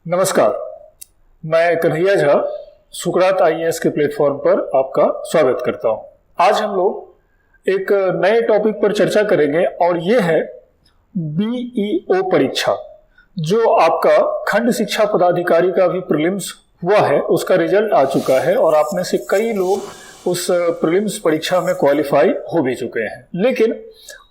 नमस्कार, मैं कन्हैया झा सुकरात आईएएस के प्लेटफॉर्म पर आपका स्वागत करता हूं। आज हम लोग एक नए टॉपिक पर चर्चा करेंगे और ये है बीईओ परीक्षा। जो आपका खंड शिक्षा पदाधिकारी का भी प्रीलिम्स हुआ है, उसका रिजल्ट आ चुका है और आप में से कई लोग उस प्रीलिम्स परीक्षा में क्वालिफाई हो भी चुके हैं। लेकिन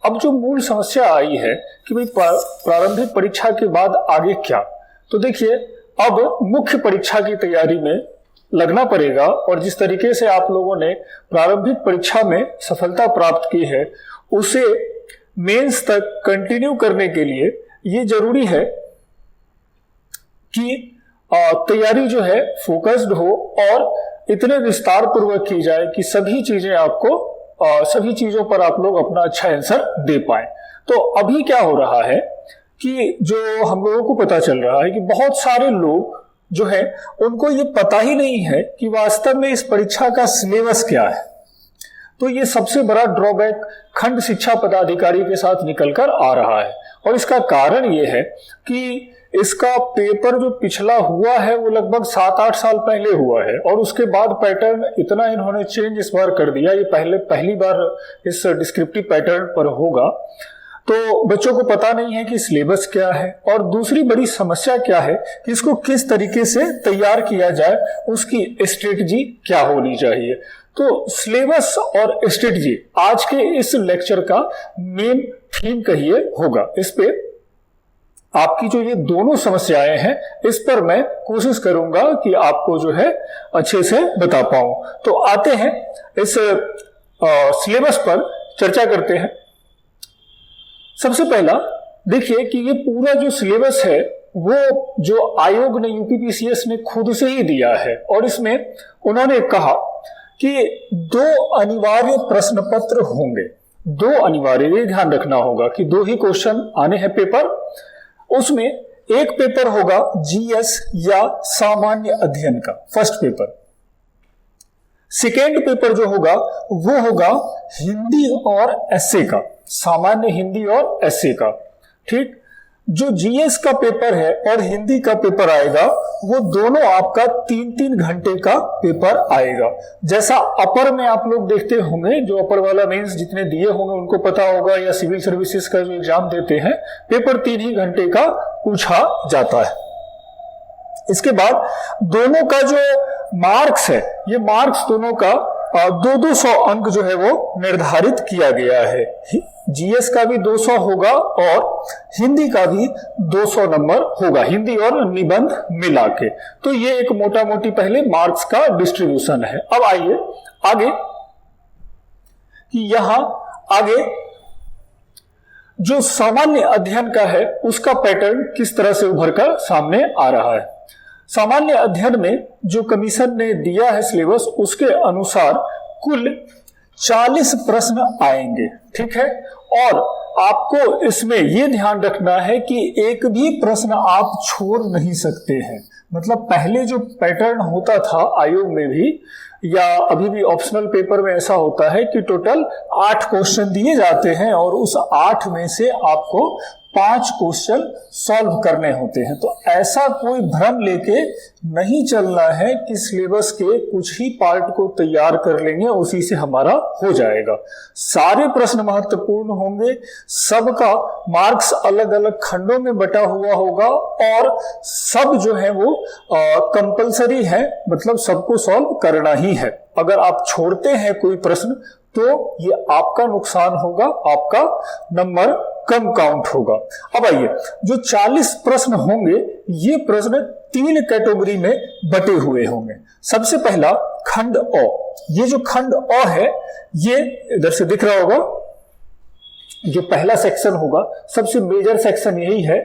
अब जो मूल समस्या आई है कि भाई प्रारंभिक परीक्षा के बाद आगे क्या। तो देखिए, अब मुख्य परीक्षा की तैयारी में लगना पड़ेगा और जिस तरीके से आप लोगों ने प्रारंभिक परीक्षा में सफलता प्राप्त की है, उसे मेंस तक कंटिन्यू करने के लिए ये जरूरी है कि तैयारी जो है फोकस्ड हो और इतने विस्तार पूर्वक की जाए कि सभी चीजों पर आप लोग अपना अच्छा आंसर दे पाए। तो अभी क्या हो रहा है कि जो हम लोगों को पता चल रहा है कि बहुत सारे लोग जो है उनको ये पता ही नहीं है कि वास्तव में इस परीक्षा का सिलेबस क्या है। तो ये सबसे बड़ा ड्रॉबैक खंड शिक्षा पदाधिकारी के साथ निकलकर आ रहा है और इसका कारण ये है कि इसका पेपर जो पिछला हुआ है वो लगभग 7-8 साल पहले हुआ है और उसके बाद पैटर्न इतना इन्होंने चेंज इस बार कर दिया। ये पहली बार इस डिस्क्रिप्टिव पैटर्न पर होगा, तो बच्चों को पता नहीं है कि सिलेबस क्या है और दूसरी बड़ी समस्या क्या है कि इसको किस तरीके से तैयार किया जाए, उसकी स्ट्रेटजी क्या होनी चाहिए। तो सिलेबस और स्ट्रेटजी आज के इस लेक्चर का मेन थीम कहिए होगा। इस पे आपकी जो ये दोनों समस्याएं हैं, इस पर मैं कोशिश करूंगा कि आपको जो है अच्छे से बता पाऊं। तो आते हैं इस सिलेबस पर चर्चा करते हैं। सबसे पहला देखिए कि ये पूरा जो सिलेबस है वो जो आयोग ने यूपीपीसीएस ने खुद से ही दिया है और इसमें उन्होंने कहा कि 2 अनिवार्य प्रश्न पत्र होंगे। 2 अनिवार्य, ये ध्यान रखना होगा कि 2 ही क्वेश्चन आने हैं पेपर। उसमें एक पेपर होगा जीएस या सामान्य अध्ययन का, फर्स्ट पेपर। सेकेंड पेपर जो होगा वो होगा हिंदी और एसए का, सामान्य हिंदी और एसए का। ठीक, जो जीएस का पेपर है और हिंदी का पेपर आएगा वो दोनों आपका 3-3 घंटे का पेपर आएगा। जैसा अपर में आप लोग देखते होंगे, जो अपर वाला मेंस जितने दिए होंगे उनको पता होगा, या सिविल सर्विसेज का जो एग्जाम देते हैं पेपर 3 ही घंटे का पूछा जाता है। इसके बाद दोनों का जो मार्क्स है, ये मार्क्स दोनों का 200 अंक जो है वो निर्धारित किया गया है। जीएस का भी 200 होगा और हिंदी का भी 200 नंबर होगा, हिंदी और निबंध मिला के। तो ये एक मोटा मोटी पहले मार्क्स का डिस्ट्रीब्यूशन है। अब आइए आगे कि यहां आगे जो सामान्य अध्ययन का है उसका पैटर्न किस तरह से उभर कर सामने आ रहा है। सामान्य अध्ययन में जो कमीशन ने दिया है सिलेबस, उसके अनुसार कुल 40 प्रश्न आएंगे। ठीक है, और आपको इसमें यह ध्यान रखना है कि एक भी प्रश्न आप छोड़ नहीं सकते हैं। मतलब पहले जो पैटर्न होता था आयोग में भी या अभी भी ऑप्शनल पेपर में ऐसा होता है कि टोटल 8 क्वेश्चन दिए जाते हैं और उस 8 में से आपको 5 क्वेश्चन सॉल्व करने होते हैं। तो ऐसा कोई भ्रम लेके नहीं चलना है कि सिलेबस के कुछ ही पार्ट को तैयार कर लेंगे उसी से हमारा हो जाएगा। सारे प्रश्न महत्वपूर्ण होंगे, सबका मार्क्स अलग अलग खंडों में बटा हुआ होगा और सब जो है वो कंपलसरी है, मतलब सबको सॉल्व करना ही है। अगर आप छोड़ते हैं कोई प्रश्न तो ये आपका नुकसान होगा, आपका नंबर कम काउंट होगा। अब आइए, जो 40 प्रश्न होंगे ये प्रश्न 3 कैटेगरी में बटे हुए होंगे। सबसे पहला खंड अ। ये जो खंड अ है ये इधर से दिख रहा होगा, जो पहला सेक्शन होगा, सबसे मेजर सेक्शन यही है।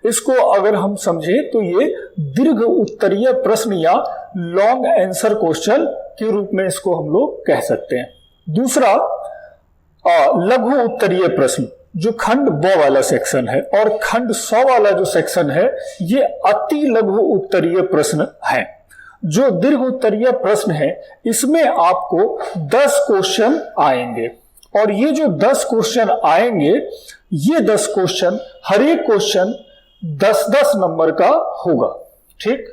इसको अगर हम समझे तो ये दीर्घ उत्तरीय प्रश्न या लॉन्ग आंसर क्वेश्चन के रूप में इसको हम लोग कह सकते हैं। दूसरा लघु उत्तरीय प्रश्न, जो खंड ब वाला सेक्शन है, और खंड 100 वाला जो सेक्शन है ये अति लघु उत्तरीय प्रश्न है। जो दीर्घ उत्तरीय प्रश्न है इसमें आपको 10 क्वेश्चन आएंगे और ये जो 10 क्वेश्चन आएंगे, ये 10 क्वेश्चन हर एक क्वेश्चन 10-10 नंबर का होगा। ठीक,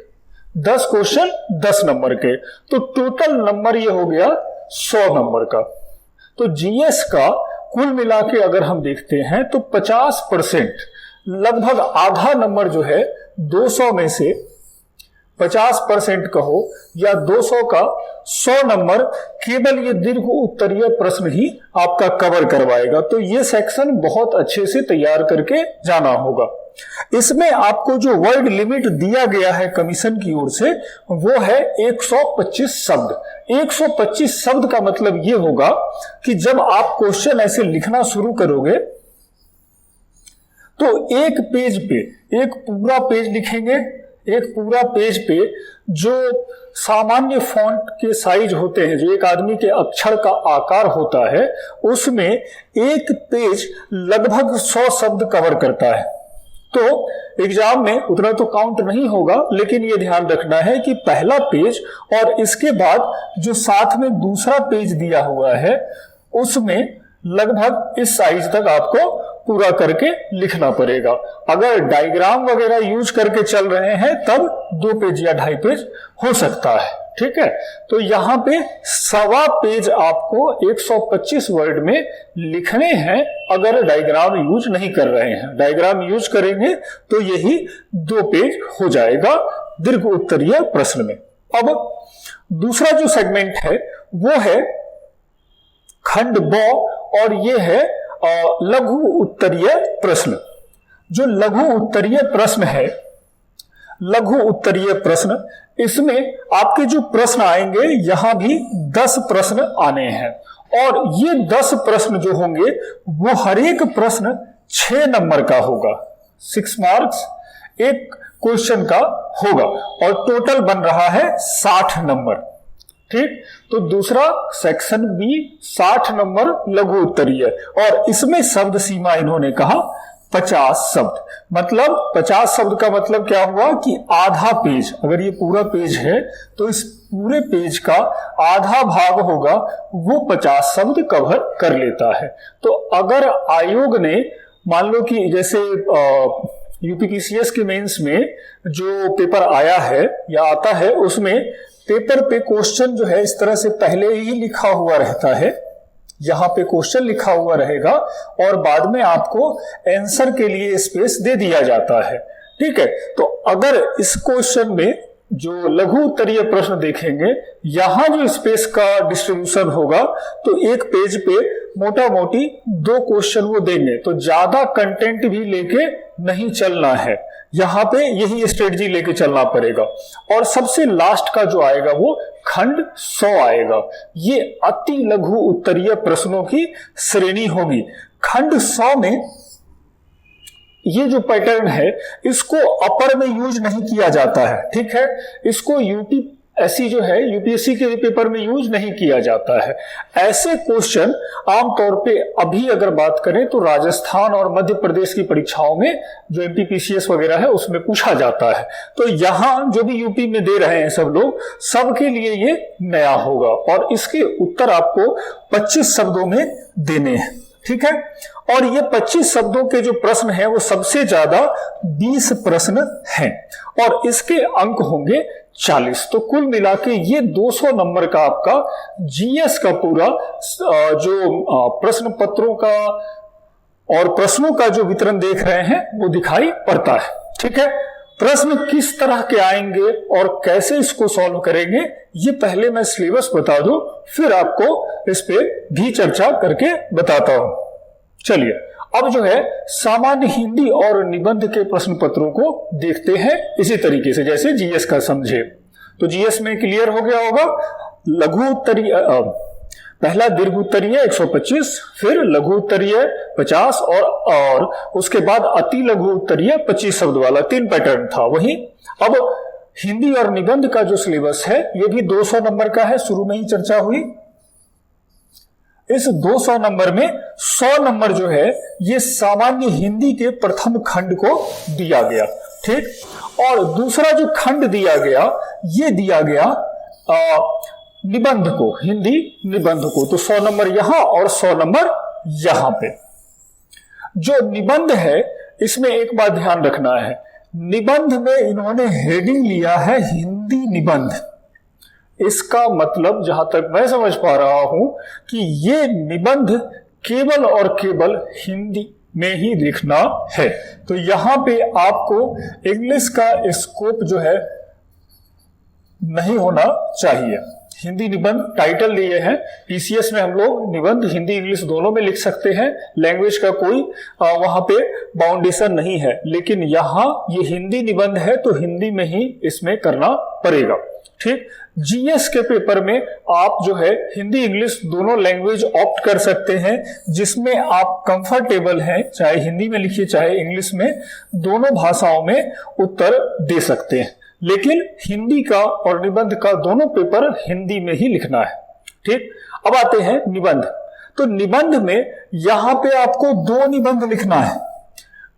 10 क्वेश्चन 10 नंबर के, तो टोटल नंबर ये हो गया 100 नंबर का। तो जीएस का कुल मिला के अगर हम देखते हैं तो 50%, लगभग आधा नंबर जो है 200 में से 50% कहो या 200 का 100 नंबर केवल ये दीर्घ उत्तरीय प्रश्न ही आपका कवर करवाएगा। तो ये सेक्शन बहुत अच्छे से तैयार करके जाना होगा। इसमें आपको जो वर्ड लिमिट दिया गया है कमीशन की ओर से वो है 125 शब्द। 125 शब्द का मतलब ये होगा कि जब आप क्वेश्चन ऐसे लिखना शुरू करोगे तो एक पेज पे एक पूरा पेज लिखेंगे। एक पूरा पेज पे जो सामान्य फॉन्ट के साइज होते हैं, जो एक आदमी के अक्षर का आकार होता है, उसमें एक पेज लगभग 100 शब्द कवर करता है। तो एग्जाम में उतना तो काउंट नहीं होगा, लेकिन यह ध्यान रखना है कि पहला पेज और इसके बाद जो साथ में दूसरा पेज दिया हुआ है उसमें लगभग इस साइज तक आपको पूरा करके लिखना पड़ेगा। अगर डायग्राम वगैरह यूज करके चल रहे हैं तब 2 पेज या 2.5 पेज हो सकता है। ठीक है, तो यहां पे 1.25 पेज आपको 125 वर्ड में लिखने हैं अगर डायग्राम यूज नहीं कर रहे हैं। डायग्राम यूज करेंगे तो यही 2 पेज हो जाएगा दीर्घ उत्तरीय प्रश्न में। अब दूसरा जो सेगमेंट है वो है खंड ब और ये है लघु उत्तरीय प्रश्न। जो लघु उत्तरीय प्रश्न है, लघु उत्तरीय प्रश्न, इसमें आपके जो प्रश्न आएंगे यहां भी 10 प्रश्न आने हैं और ये 10 प्रश्न जो होंगे वो हर एक प्रश्न 6 नंबर का होगा। 6 मार्क्स एक क्वेश्चन का होगा और टोटल बन रहा है 60 नंबर। ठीक, तो दूसरा सेक्शन बी 60 नंबर लघु उत्तरीय और इसमें शब्द सीमा इन्होंने कहा 50 शब्द। मतलब 50 शब्द का मतलब क्या हुआ कि आधा पेज, अगर ये पूरा पेज है तो इस पूरे पेज का आधा भाग होगा वो 50 शब्द कवर कर लेता है। तो अगर आयोग ने मान लो कि जैसे यूपीपीसीएस के मेंस में जो पेपर आया है या आता है उसमें पेपर पे क्वेश्चन जो है इस तरह से पहले ही लिखा हुआ रहता है, यहां पे क्वेश्चन लिखा हुआ रहेगा और बाद में आपको आंसर के लिए स्पेस दे दिया जाता है। ठीक है, तो अगर इस क्वेश्चन में जो लघु उत्तरीय प्रश्न देखेंगे यहां जो स्पेस का डिस्ट्रीब्यूशन होगा तो एक पेज पे मोटा मोटी 2 क्वेश्चन वो देंगे, तो ज्यादा कंटेंट भी लेके नहीं चलना है। यहां पे यही स्ट्रेटजी लेके चलना पड़ेगा। और सबसे लास्ट का जो आएगा वो खंड 100 आएगा। ये अति लघु उत्तरीय प्रश्नों की श्रेणी होगी। खंड 100 में ये जो पैटर्न है इसको अपर में यूज नहीं किया जाता है। ठीक है, इसको यूपीएससी जो है यूपीएससी के पेपर में यूज नहीं किया जाता है। ऐसे क्वेश्चन आमतौर पे अभी अगर बात करें तो राजस्थान और मध्य प्रदेश की परीक्षाओं में जो एमपीपीसीएस वगैरह है उसमें पूछा जाता है। तो यहां जो भी यूपी में दे रहे हैं सब लोग, सबके लिए ये नया होगा और इसके उत्तर आपको 25 शब्दों में देने हैं। ठीक है, और ये 25 शब्दों के जो प्रश्न हैं वो सबसे ज्यादा 20 प्रश्न हैं और इसके अंक होंगे 40। तो कुल मिला के ये 200 नंबर का आपका जीएस का पूरा जो प्रश्न पत्रों का और प्रश्नों का जो वितरण देख रहे हैं वो दिखाई पड़ता है। ठीक है, प्रश्न किस तरह के आएंगे और कैसे इसको सॉल्व करेंगे ये पहले मैं सिलेबस बता दूं, फिर आपको इस पे भी चर्चा करके बताता हूं। चलिए अब जो है सामान्य हिंदी और निबंध के प्रश्न पत्रों को देखते हैं इसी तरीके से जैसे जीएस का समझे। तो जीएस में क्लियर हो गया होगा, लघु उत्तरीय पहला दीर्घ उत्तरीय 125, फिर लघु उत्तरीय 50 और उसके बाद अति लघु उत्तरीय 25 शब्द वाला 3 पैटर्न था। वही अब हिंदी और निबंध का जो सिलेबस है ये भी 200 नंबर का है, शुरू में ही चर्चा हुई। इस 200 नंबर में 100 नंबर जो है ये सामान्य हिंदी के प्रथम खंड को दिया गया। ठीक, और दूसरा जो खंड दिया गया ये दिया गया निबंध को, हिंदी निबंध को। तो 100 नंबर यहां और 100 नंबर यहां पे। जो निबंध है इसमें एक बात ध्यान रखना है, निबंध में इन्होंने हेडिंग लिया है हिंदी निबंध। इसका मतलब जहां तक मैं समझ पा रहा हूं कि ये निबंध केवल और केवल हिंदी में ही लिखना है। तो यहां पे आपको इंग्लिश का स्कोप जो है नहीं होना चाहिए। हिंदी निबंध टाइटल दिए हैं। पीसीएस में हम लोग निबंध हिंदी इंग्लिश दोनों में लिख सकते हैं, लैंग्वेज का कोई वहां पे बाउंडेशन नहीं है। लेकिन यहां ये हिंदी निबंध है तो हिंदी में ही इसमें करना पड़ेगा। ठीक, जीएस के पेपर में आप जो है हिंदी इंग्लिश दोनों लैंग्वेज ऑप्ट कर सकते हैं, जिसमें आप कंफर्टेबल हैं, चाहे हिंदी में लिखिए चाहे इंग्लिश में, दोनों भाषाओं में उत्तर दे सकते हैं। लेकिन हिंदी का और निबंध का दोनों पेपर हिंदी में ही लिखना है। ठीक, अब आते हैं निबंध। तो निबंध में यहां पे आपको 2 निबंध लिखना है।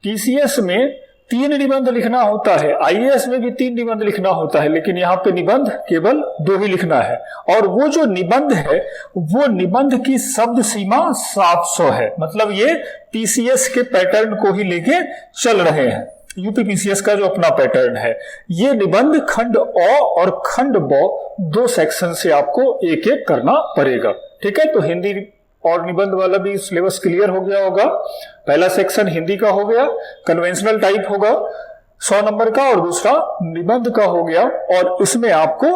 टीसीएस में 3 निबंध लिखना होता है, आईएएस में भी 3 निबंध लिखना होता है, लेकिन यहाँ पे निबंध केवल 2 ही लिखना है। और वो जो निबंध है वो निबंध की शब्द सीमा 700 है। मतलब ये टीसीएस के पैटर्न को ही लेके चल रहे हैं, यूपीपीसीएस का जो अपना पैटर्न है। ये निबंध खंड अ और खंड ब 2 सेक्शन से आपको एक एक करना पड़ेगा। ठीक है, तो हिंदी और निबंध वाला भी सिलेबस क्लियर हो गया होगा। पहला सेक्शन हिंदी का हो गया, कन्वेंशनल टाइप होगा 100 नंबर का, और दूसरा निबंध का हो गया, और इसमें आपको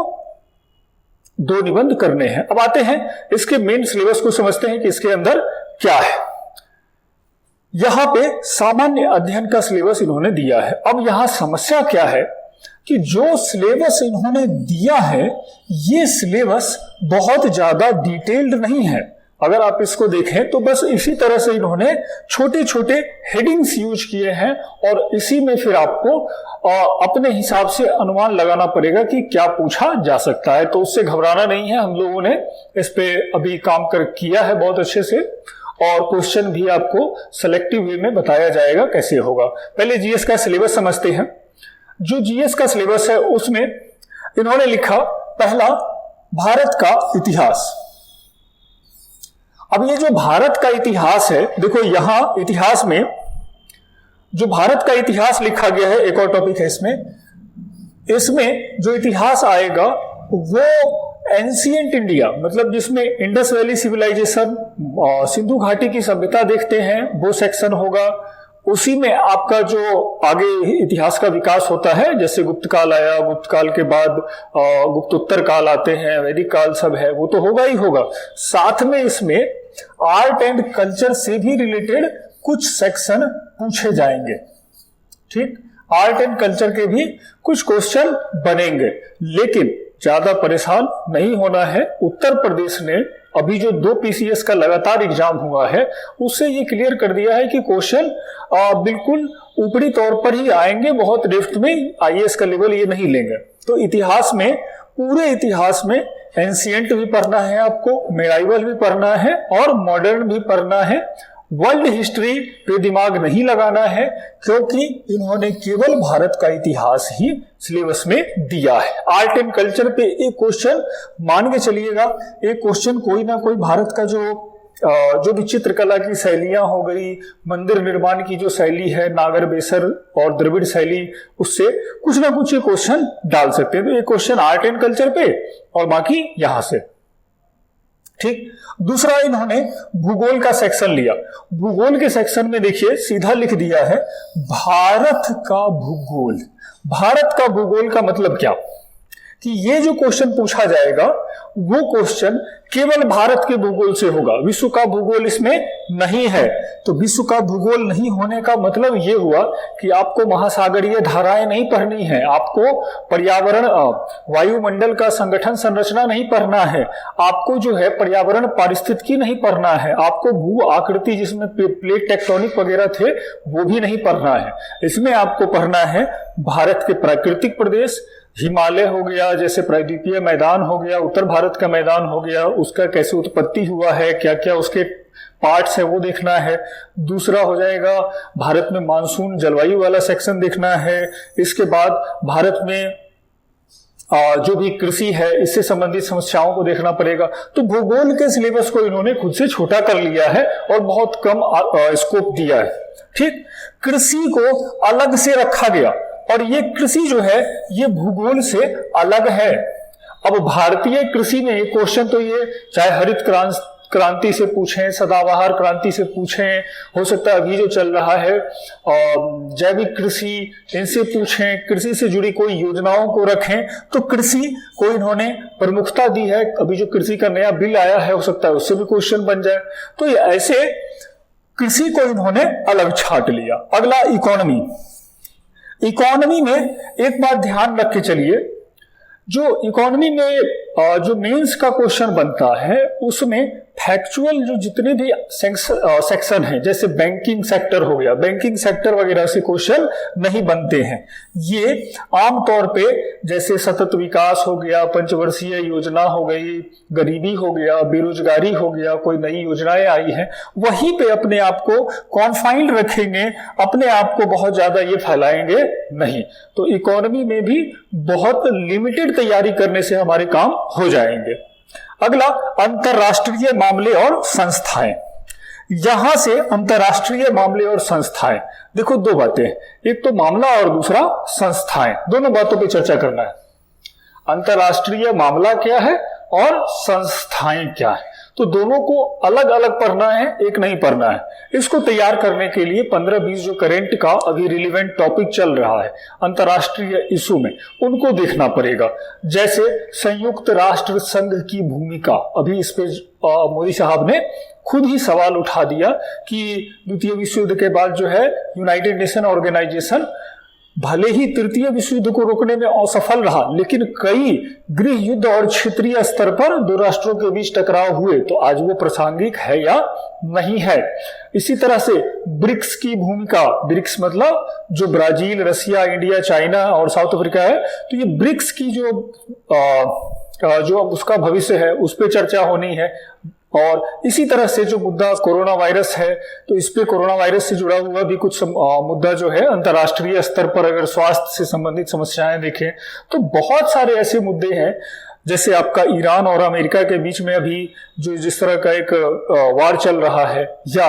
2 निबंध करने हैं। अब आते हैं इसके मेन सिलेबस को समझते हैं कि इसके अंदर क्या है। यहां पे सामान्य अध्ययन का सिलेबस इन्होंने दिया है। अब यहां समस्या क्या है कि जो सिलेबस इन्होंने दिया है ये सिलेबस बहुत ज्यादा डिटेल्ड नहीं है। अगर आप इसको देखें तो बस इसी तरह से इन्होंने छोटे छोटे हेडिंग्स यूज किए हैं, और इसी में फिर आपको अपने हिसाब से अनुमान लगाना पड़ेगा कि क्या पूछा जा सकता है। तो उससे घबराना नहीं है, हम लोगों ने इस पे अभी काम किया है बहुत अच्छे से, और क्वेश्चन भी आपको सेलेक्टिव वे में बताया जाएगा कैसे होगा। पहले जीएस का सिलेबस समझते हैं। जो जीएस का सिलेबस है उसमें इन्होंने लिखा, पहला भारत का इतिहास। अब ये जो भारत का इतिहास है, देखो यहां इतिहास में जो भारत का इतिहास लिखा गया है, एक और टॉपिक है इसमें जो इतिहास आएगा वो एंशिएंट इंडिया, मतलब जिसमें इंडस वैली सिविलाइजेशन, सिंधु घाटी की सभ्यता देखते हैं, वो सेक्शन होगा। उसी में आपका जो आगे इतिहास का विकास होता है, जैसे गुप्त काल आया, गुप्त काल के बाद गुप्तोत्तर काल आते हैं, वैदिक काल सब है, वो तो होगा ही होगा। साथ में इसमें आर्ट एंड कल्चर से भी रिलेटेड कुछ सेक्शन पूछे जाएंगे। ठीक, आर्ट एंड कल्चर के भी कुछ क्वेश्चन बनेंगे, लेकिन ज्यादा परेशान नहीं होना है। उत्तर प्रदेश ने अभी जो 2 पीसीएस का लगातार एग्जाम हुआ है उससे ये क्लियर कर दिया है कि क्वेश्चन बिल्कुल ऊपरी तौर पर ही आएंगे, बहुत डेप्थ में आईएएस का लेवल ये नहीं लेंगे। तो इतिहास में, पूरे इतिहास में एंशिएंट भी पढ़ना है आपको, मेडाइवल भी पढ़ना है और मॉडर्न भी पढ़ना है। वर्ल्ड हिस्ट्री पे दिमाग नहीं लगाना है, क्योंकि इन्होंने केवल भारत का इतिहास ही सिलेबस में दिया है। आर्ट एंड कल्चर पे एक क्वेश्चन मान के चलिएगा, एक क्वेश्चन कोई ना कोई भारत का जो भी चित्रकला की शैलियां हो गई, मंदिर निर्माण की जो शैली है, नागर बेसर और द्रविड़ शैली, उससे कुछ ना कुछ क्वेश्चन डाल सकते हैं। तो एक क्वेश्चन आर्ट एंड कल्चर पे और बाकी यहां से। ठीक, दूसरा इन्होंने भूगोल का सेक्शन लिया। भूगोल के सेक्शन में देखिए सीधा लिख दिया है भारत का भूगोल। भारत का भूगोल का मतलब क्या कि ये जो क्वेश्चन पूछा जाएगा वो क्वेश्चन केवल भारत के भूगोल से होगा, विश्व का भूगोल इसमें नहीं है। तो विश्व का भूगोल नहीं होने का मतलब ये हुआ कि आपको महासागरीय धाराएं नहीं पढ़नी है, आपको पर्यावरण, वायुमंडल का संगठन संरचना नहीं पढ़ना है, आपको जो है पर्यावरण पारिस्थितिकी नहीं पढ़ना है, आपको भू आकृति जिसमें प्लेट टेक्टोनिक वगैरह थे वो भी नहीं पढ़ना है। इसमें आपको पढ़ना है भारत के प्राकृतिक प्रदेश, हिमालय हो गया, जैसे प्रायद्वीपीय मैदान हो गया, उत्तर भारत का मैदान हो गया, उसका कैसे उत्पत्ति हुआ है, क्या क्या उसके पार्ट्स है वो देखना है। दूसरा हो जाएगा भारत में मानसून जलवायु वाला सेक्शन देखना है। इसके बाद भारत में जो भी कृषि है इससे संबंधित समस्याओं को देखना पड़ेगा। तो भूगोल के सिलेबस को इन्होंने खुद से छोटा कर लिया है और बहुत कम स्कोप दिया है। ठीक, कृषि को अलग से रखा गया। और ये कृषि जो है ये भूगोल से अलग है। अब भारतीय कृषि में क्वेश्चन तो ये चाहे हरित क्रांति से पूछें, सदाबहार क्रांति से पूछें, हो सकता है अभी जो चल रहा है जैविक कृषि, इनसे पूछें, कृषि से जुड़ी कोई योजनाओं को रखें, तो कृषि को इन्होंने प्रमुखता दी है। अभी जो कृषि का नया बिल आया है, हो सकता है उससे भी क्वेश्चन बन जाए। तो ये ऐसे कृषि को इन्होंने अलग छांट लिया। अगला इकोनॉमी। इकोनॉमी में एक बात ध्यान रख के चलिए, जो इकोनॉमी में जो मेंस का क्वेश्चन बनता है उसमें फैक्चुअल जो जितने भी सेक्शन हैं, जैसे बैंकिंग सेक्टर हो गया, बैंकिंग सेक्टर वगैरह से क्वेश्चन नहीं बनते हैं। ये आमतौर पे जैसे सतत विकास हो गया, पंचवर्षीय योजना हो गई, गरीबी हो गया, बेरोजगारी हो गया, कोई नई योजनाएं आई हैं, वहीं पे अपने आप को कॉन्फाइंड रखेंगे, अपने आप को बहुत ज्यादा ये फैलाएंगे नहीं। तो इकोनॉमी में भी बहुत लिमिटेड तैयारी करने से हमारे काम हो जाएंगे। अगला अंतरराष्ट्रीय मामले और संस्थाएं। यहां से अंतरराष्ट्रीय मामले और संस्थाएं, देखो दो बातें, एक तो मामला और दूसरा संस्थाएं, दोनों बातों पे चर्चा करना है। अंतरराष्ट्रीय मामला क्या है और संस्थाएं क्या है, तो दोनों को अलग अलग पढ़ना है, एक नहीं पढ़ना है। इसको तैयार करने के लिए 15-20 जो करंट का अभी रिलेवेंट टॉपिक चल रहा है अंतरराष्ट्रीय इशू में, उनको देखना पड़ेगा। जैसे संयुक्त राष्ट्र संघ की भूमिका, अभी इस पे मोदी साहब ने खुद ही सवाल उठा दिया कि द्वितीय विश्व युद्ध के बाद जो है यूनाइटेड नेशन ऑर्गेनाइजेशन भले ही तृतीय विश्व युद्ध को रोकने में असफल रहा, लेकिन कई गृह युद्ध और क्षेत्रीय स्तर पर दो राष्ट्रों के बीच टकराव हुए, तो आज वो प्रासंगिक है या नहीं है। इसी तरह से ब्रिक्स की भूमिका, ब्रिक्स मतलब जो ब्राजील, रसिया, इंडिया, चाइना और साउथ अफ्रीका है, तो ये ब्रिक्स की जो उसका भविष्य है उस पर चर्चा होनी है। और इसी तरह से जो मुद्दा कोरोना वायरस है, तो इस पे कोरोना वायरस से जुड़ा हुआ भी कुछ मुद्दा जो है अंतर्राष्ट्रीय स्तर पर अगर स्वास्थ्य से संबंधित समस्याएं देखें तो बहुत सारे ऐसे मुद्दे हैं। जैसे आपका ईरान और अमेरिका के बीच में अभी जो जिस तरह का एक वार चल रहा है, या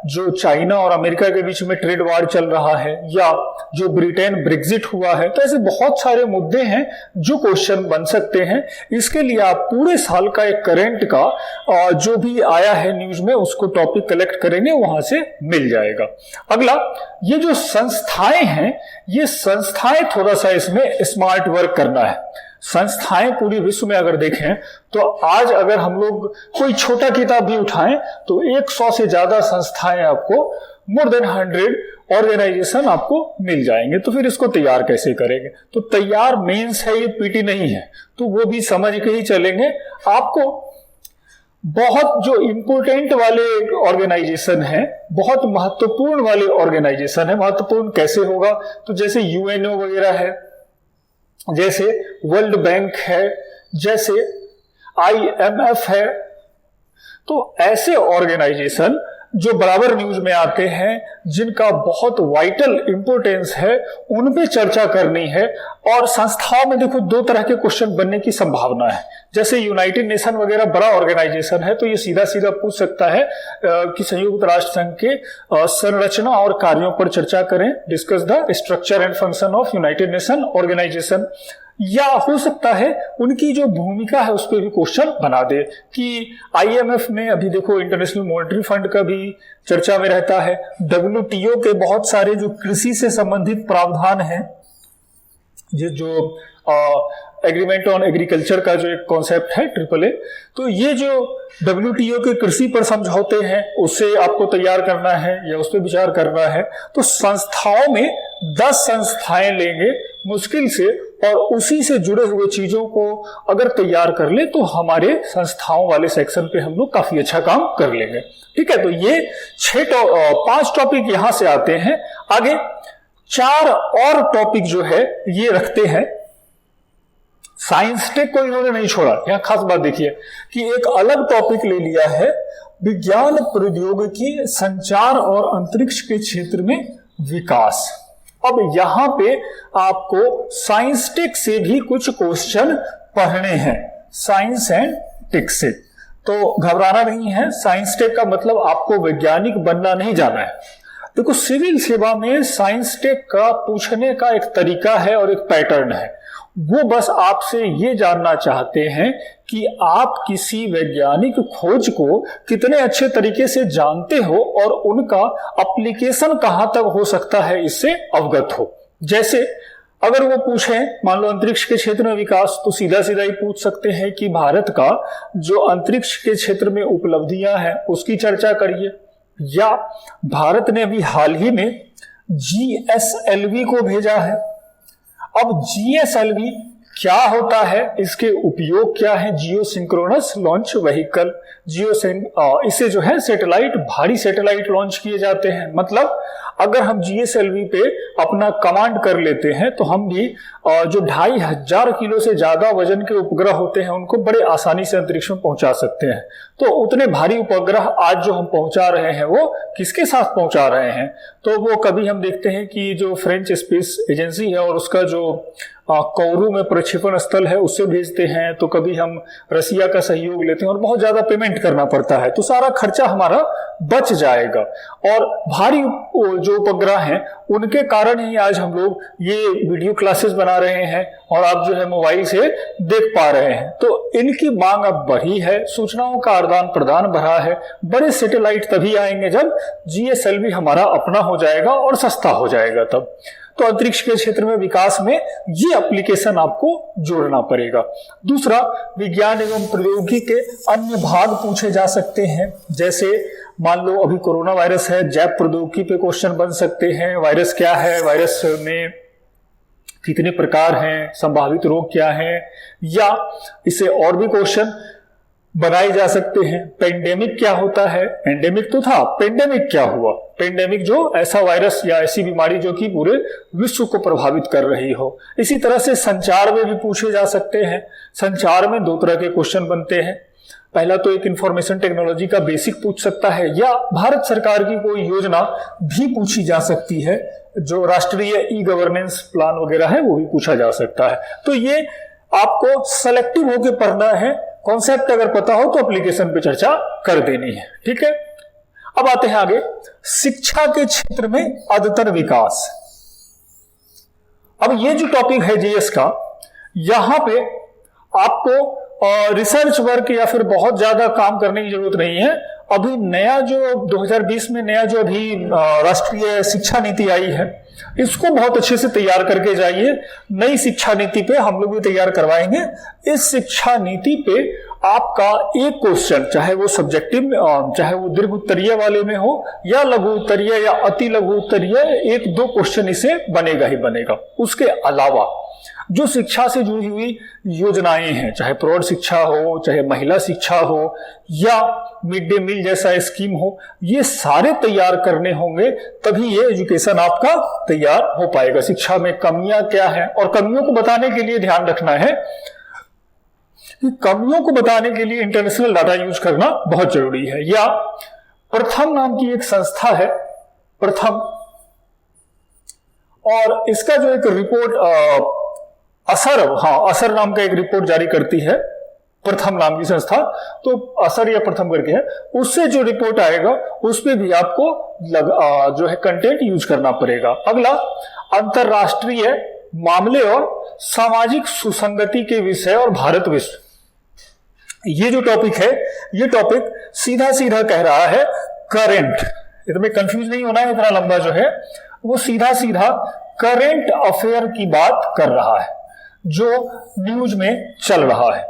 जो चाइना और अमेरिका के बीच में ट्रेड वार चल रहा है, या जो ब्रिटेन ब्रेग्जिट हुआ है, तो ऐसे बहुत सारे मुद्दे हैं जो क्वेश्चन बन सकते हैं। इसके लिए आप पूरे साल का एक करंट का जो भी आया है न्यूज में उसको टॉपिक कलेक्ट करेंगे, वहां से मिल जाएगा। अगला, ये जो संस्थाएं हैं, ये संस्थाएं थोड़ा सा इसमें स्मार्ट वर्क करना है। संस्थाएं पूरी विश्व में अगर देखें तो आज अगर हम लोग कोई छोटा किताब भी उठाएं तो 100 से ज्यादा संस्थाएं आपको, मोर देन 100 ऑर्गेनाइजेशन आपको मिल जाएंगे। तो फिर इसको तैयार कैसे करेंगे? तो तैयार मेंस है, ये पीटी नहीं है, तो वो भी समझ के ही चलेंगे। आपको बहुत जो इंपोर्टेंट वाले ऑर्गेनाइजेशन है, बहुत महत्वपूर्ण वाले ऑर्गेनाइजेशन है। महत्वपूर्ण कैसे होगा? तो जैसे यूएनओ वगैरह है, जैसे वर्ल्ड बैंक है, जैसे IMF है, तो ऐसे ऑर्गेनाइजेशन जो बराबर न्यूज में आते हैं, जिनका बहुत वाइटल इंपोर्टेंस है, उन पे चर्चा करनी है। और संस्थाओं में देखो दो तरह के क्वेश्चन बनने की संभावना है। जैसे यूनाइटेड नेशन वगैरह बड़ा ऑर्गेनाइजेशन है, तो ये सीधा सीधा पूछ सकता है कि संयुक्त राष्ट्र संघ के संरचना और कार्यों पर चर्चा करें, discuss the structure and function of United Nation organisation. या हो सकता है उनकी जो भूमिका है उस पर भी क्वेश्चन बना दे कि IMF में अभी देखो इंटरनेशनल मॉनेटरी फंड का भी चर्चा में रहता है। WTO के बहुत सारे जो कृषि से संबंधित प्रावधान हैं, ये जो एग्रीमेंट ऑन एग्रीकल्चर का जो एक कॉन्सेप्ट है AAA, तो ये जो WTO के कृषि पर समझौते हैं उससे आपको तैयार करना है या उस पर विचार करना है। तो संस्थाओं में 10 संस्थाएं लेंगे मुश्किल से, और उसी से जुड़े हुए चीजों को अगर तैयार कर ले तो हमारे संस्थाओं वाले सेक्शन पे हम लोग काफी अच्छा काम कर लेंगे। ठीक है, तो ये 5 टॉपिक यहां से आते हैं। आगे 4 और टॉपिक जो है ये रखते हैं। साइंस टेक को इन्होंने नहीं छोड़ा। यहां खास बात देखिए कि एक अलग टॉपिक ले लिया है, विज्ञान प्रौद्योगिकी, संचार और अंतरिक्ष के क्षेत्र में विकास। अब यहां पे आपको साइंस टेक से भी कुछ क्वेश्चन पढ़ने हैं, साइंस एंड टेक से। तो घबराना नहीं है, साइंस टेक का मतलब आपको वैज्ञानिक बनना नहीं जाना है। देखो, सिविल सेवा में साइंस टेक का पूछने का एक तरीका है और एक पैटर्न है। वो बस आपसे ये जानना चाहते हैं कि आप किसी वैज्ञानिक खोज को कितने अच्छे तरीके से जानते हो और उनका एप्लीकेशन कहां तक हो सकता है, इससे अवगत हो। जैसे अगर वो पूछें, मान लो अंतरिक्ष के क्षेत्र में विकास, तो सीधा सीधा ही पूछ सकते हैं कि भारत का जो अंतरिक्ष के क्षेत्र में उपलब्धियां हैं उसकी चर्चा करिए। या भारत ने अभी हाल ही में GSLV को भेजा है। अब GSLV क्या होता है, इसके उपयोग क्या है? जियो सिंक्रोनस लॉन्च व्हीकल, इसे जो है सैटेलाइट, भारी सैटेलाइट लॉन्च किए जाते हैं। मतलब अगर हम GSLV पे अपना कमांड कर लेते हैं तो हम भी जो 2500 किलो से ज्यादा वजन के उपग्रह होते हैं उनको बड़े आसानी से अंतरिक्ष में पहुंचा सकते हैं। तो उतने भारी उपग्रह आज जो हम पहुंचा रहे हैं वो किसके साथ पहुंचा रहे हैं? तो वो कभी हम देखते हैं कि जो फ्रेंच स्पेस एजेंसी है और उसका जो कोरू में प्रक्षेपण स्थल है उससे भेजते हैं, तो कभी हम रसिया का सहयोग लेते हैं और बहुत ज्यादा पेमेंट करना पड़ता है, तो सारा खर्चा हमारा बच जाएगा। और भारी जो उपग्रह हैं उनके कारण ही आज हम लोग ये वीडियो क्लासेस बना रहे हैं और आप जो है मोबाइल से देख पा रहे हैं। तो इनकी मांग अब बढ़ी है, सूचनाओं का आदान प्रदान बढ़ा है। बड़े सैटेलाइट तभी आएंगे जब GSLV हमारा अपना हो जाएगा और सस्ता हो जाएगा तब। तो अंतरिक्ष के क्षेत्र में विकास में ये एप्लीकेशन आपको जोड़ना पड़ेगा। दूसरा, विज्ञान एवं प्रौद्योगिकी के अन्य भाग पूछे जा सकते हैं। जैसे मान लो अभी कोरोना वायरस है, जैव प्रौद्योगिकी पे क्वेश्चन बन सकते हैं। वायरस क्या है, वायरस में कितने प्रकार हैं, संभावित रोग क्या है, या इससे और भी क्वेश्चन बनाए जा सकते हैं। पेंडेमिक क्या होता है? एंडेमिक तो था, पेंडेमिक क्या हुआ? पेंडेमिक जो ऐसा वायरस या ऐसी बीमारी जो कि पूरे विश्व को प्रभावित कर रही हो। इसी तरह से संचार में भी पूछे जा सकते हैं। संचार में 2 तरह के क्वेश्चन बनते हैं। पहला तो एक इंफॉर्मेशन टेक्नोलॉजी का बेसिक पूछ सकता है, या भारत सरकार की कोई योजना भी पूछी जा सकती है, जो राष्ट्रीय ई-गवर्नेंस प्लान वगैरह है वो भी पूछा जा सकता है। तो ये आपको सेलेक्टिव होकर पढ़ना है। कॉन्सेप्ट अगर पता हो तो एप्लीकेशन पे चर्चा कर देनी है। ठीक है, अब आते हैं आगे, शिक्षा के क्षेत्र में अद्यतन विकास। अब ये जो टॉपिक है जीएस का, यहां पे आपको रिसर्च वर्क या फिर बहुत ज्यादा काम करने की जरूरत नहीं है। अभी नया जो 2020 में नया जो अभी राष्ट्रीय शिक्षा नीति आई है, इसको बहुत अच्छे से तैयार करके जाइए। नई शिक्षा नीति पे हम लोग भी तैयार करवाएंगे। इस शिक्षा नीति पे आपका एक क्वेश्चन, चाहे वो सब्जेक्टिव, चाहे वो दीर्घ उत्तरीय वाले में हो या लघु उत्तरीय या अति लघु उत्तरीय, 1-2 क्वेश्चन इसे बनेगा ही बनेगा। उसके अलावा जो शिक्षा से जुड़ी हुई योजनाएं हैं, चाहे प्रौढ़ शिक्षा हो, चाहे महिला शिक्षा हो, या मिड डे मील जैसा स्कीम हो, ये सारे तैयार करने होंगे, तभी ये एजुकेशन आपका तैयार हो पाएगा। शिक्षा में कमियां क्या है, और कमियों को बताने के लिए ध्यान रखना है कि कमियों को बताने के लिए इंटरनेशनल डाटा यूज करना बहुत जरूरी है। या प्रथम नाम की एक संस्था है, प्रथम, और इसका जो एक रिपोर्ट असर नाम का एक रिपोर्ट जारी करती है, प्रथम नाम की संस्था, तो असर या प्रथम करके है, उससे जो रिपोर्ट आएगा उस पे भी आपको जो है कंटेंट यूज करना पड़ेगा। अगला, अंतरराष्ट्रीय मामले और सामाजिक सुसंगति के विषय और भारत विश्व। ये जो टॉपिक है, ये टॉपिक सीधा सीधा कह रहा है करेंट, इसमें कंफ्यूज नहीं होना है, इतना लंबा जो है वो सीधा सीधा करेंट अफेयर की बात कर रहा है, जो न्यूज में चल रहा है।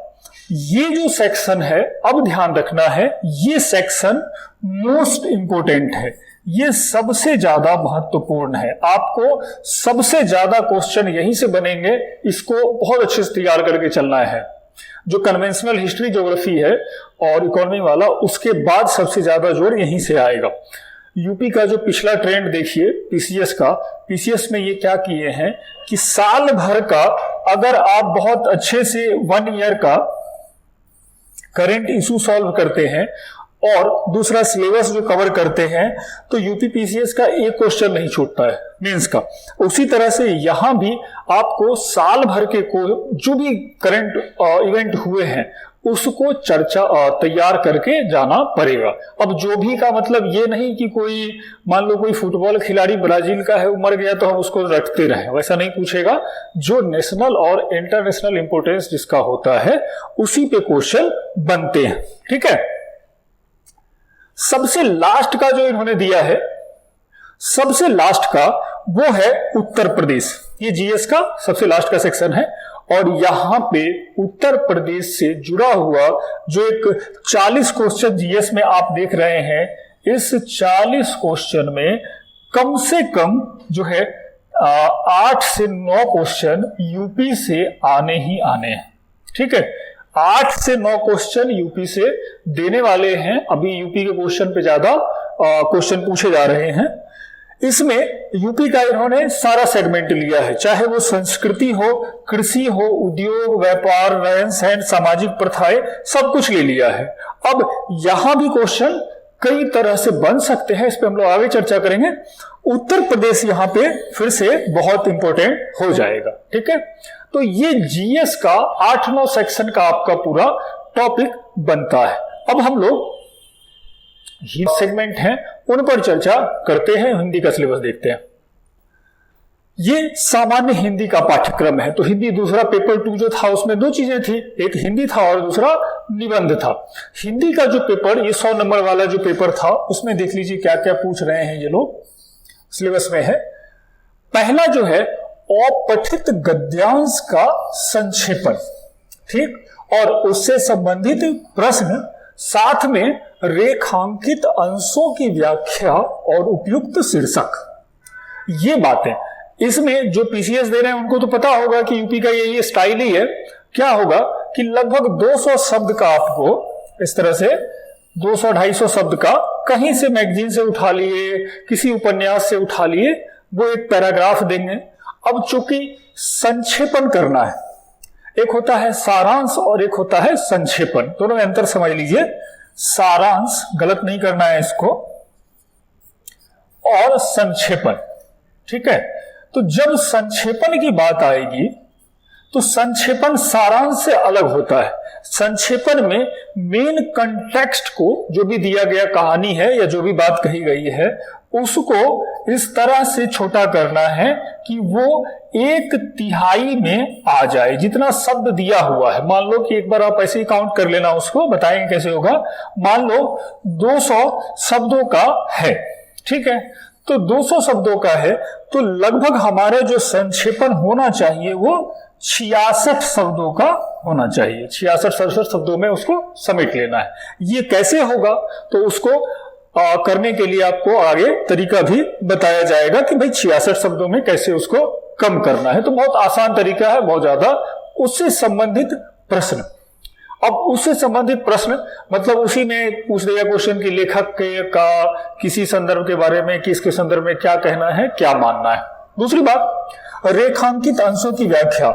ये जो सेक्शन है, अब ध्यान रखना है, ये सेक्शन मोस्ट इंपोर्टेंट है, ये सबसे ज्यादा महत्वपूर्ण है। आपको सबसे ज्यादा क्वेश्चन यहीं से बनेंगे, इसको बहुत अच्छे से तैयार करके चलना है। जो कन्वेंशनल हिस्ट्री, ज्योग्राफी है और इकोनॉमी वाला, उसके बाद सबसे ज्यादा जोर यहीं से आएगा। यूपी का जो पिछला ट्रेंड देखिए पीसीएस का, पीसीएस में ये क्या किए हैं कि साल भर का अगर आप बहुत अच्छे से 1 ईयर का करंट इशू सॉल्व करते हैं और दूसरा सिलेबस जो कवर करते हैं, तो यूपी पीसीएस का एक क्वेश्चन नहीं छूटता है मेंस का। उसी तरह से यहां भी आपको साल भर के जो भी करंट इवेंट हुए हैं उसको चर्चा तैयार करके जाना पड़ेगा। अब जो भी का मतलब ये नहीं कि कोई मान लो कोई फुटबॉल खिलाड़ी ब्राजील का है, वो मर गया तो हम उसको रखते रहें, वैसा नहीं पूछेगा। जो नेशनल और इंटरनेशनल इंपोर्टेंस जिसका होता है उसी पे क्वेश्चन बनते हैं। ठीक है, सबसे लास्ट का जो इन्होंने दिया है, सबसे लास्ट का वो है उत्तर प्रदेश। ये जीएस का सबसे लास्ट का सेक्शन है और यहां पे उत्तर प्रदेश से जुड़ा हुआ जो एक 40 क्वेश्चन जीएस में आप देख रहे हैं, इस 40 क्वेश्चन में कम से कम जो है 8 से 9 क्वेश्चन यूपी से आने ही आने हैं। ठीक है, 8 से 9 क्वेश्चन यूपी से देने वाले हैं। अभी यूपी के क्वेश्चन पे ज्यादा क्वेश्चन पूछे जा रहे हैं। इसमें यूपी का इन्होंने सारा सेगमेंट लिया है, चाहे वो संस्कृति हो, कृषि हो, उद्योग, व्यापार, रहन सहन, सामाजिक प्रथाएं, सब कुछ ले लिया है। अब यहां भी क्वेश्चन कई तरह से बन सकते हैं, इस पे हम लोग आगे चर्चा करेंगे। उत्तर प्रदेश यहां पे फिर से बहुत इंपॉर्टेंट हो जाएगा। ठीक है, तो ये जीएस का 8-9 सेक्शन का आपका पूरा टॉपिक बनता है। अब हम लोग सेगमेंट हैं उन पर चर्चा करते हैं, हिंदी का सिलेबस देखते हैं। ये सामान्य हिंदी का पाठ्यक्रम है। तो हिंदी दूसरा पेपर 2 जो था उसमें 2 चीजें थी, एक हिंदी था और दूसरा निबंध था। हिंदी का जो पेपर, ये 100 नंबर वाला जो पेपर था, उसमें देख लीजिए क्या क्या पूछ रहे हैं ये लोग, सिलेबस में है। पहला जो है अपठित गद्यांश का संक्षेपण, ठीक, और उससे संबंधित प्रश्न, साथ में रेखांकित अंशों की व्याख्या और उपयुक्त शीर्षक। ये बातें इसमें जो पीसीएस दे रहे हैं उनको तो पता होगा कि यूपी का ये स्टाइल ही है। क्या होगा कि लगभग 200 शब्द का आपको इस तरह से 200-250 शब्द का कहीं से मैगजीन से उठा लिए, किसी उपन्यास से उठा लिए, वो एक पैराग्राफ देंगे। अब चूंकि संक्षेपण करना है, एक होता है सारांश और एक होता है संक्षेपण, दोनों में अंतर समझ लीजिए। सारांश गलत नहीं करना है इसको, और संक्षेपण। ठीक है, तो जब संक्षेपण की बात आएगी तो संक्षेपण सारांश से अलग होता है। संक्षेपण में मेन कंटेक्स्ट को, जो भी दिया गया कहानी है या जो भी बात कही गई है, उसको इस तरह से छोटा करना है कि वो 1/3 में आ जाए, जितना शब्द दिया हुआ है। मान लो कि एक बार आप ऐसे ही काउंट कर लेना, उसको बताएंगे कैसे होगा। मान लो 200 शब्दों का है, ठीक है, तो 200 शब्दों का है, तो लगभग हमारा जो संक्षेपण होना चाहिए वो 66 शब्दों का होना चाहिए। 66-67 शब्दों में उसको समेट लेना है। ये कैसे होगा, तो उसको करने के लिए आपको आगे तरीका भी बताया जाएगा कि भाई 66 शब्दों में कैसे उसको कम करना है। तो बहुत आसान तरीका है, बहुत ज्यादा। उससे संबंधित प्रश्न, अब उससे संबंधित प्रश्न मतलब उसी में पूछ दिया क्वेश्चन की लेखक का किसी संदर्भ के बारे में, किसके संदर्भ में क्या कहना है, क्या मानना है। दूसरी बात, रेखांकित अंशों की व्याख्या।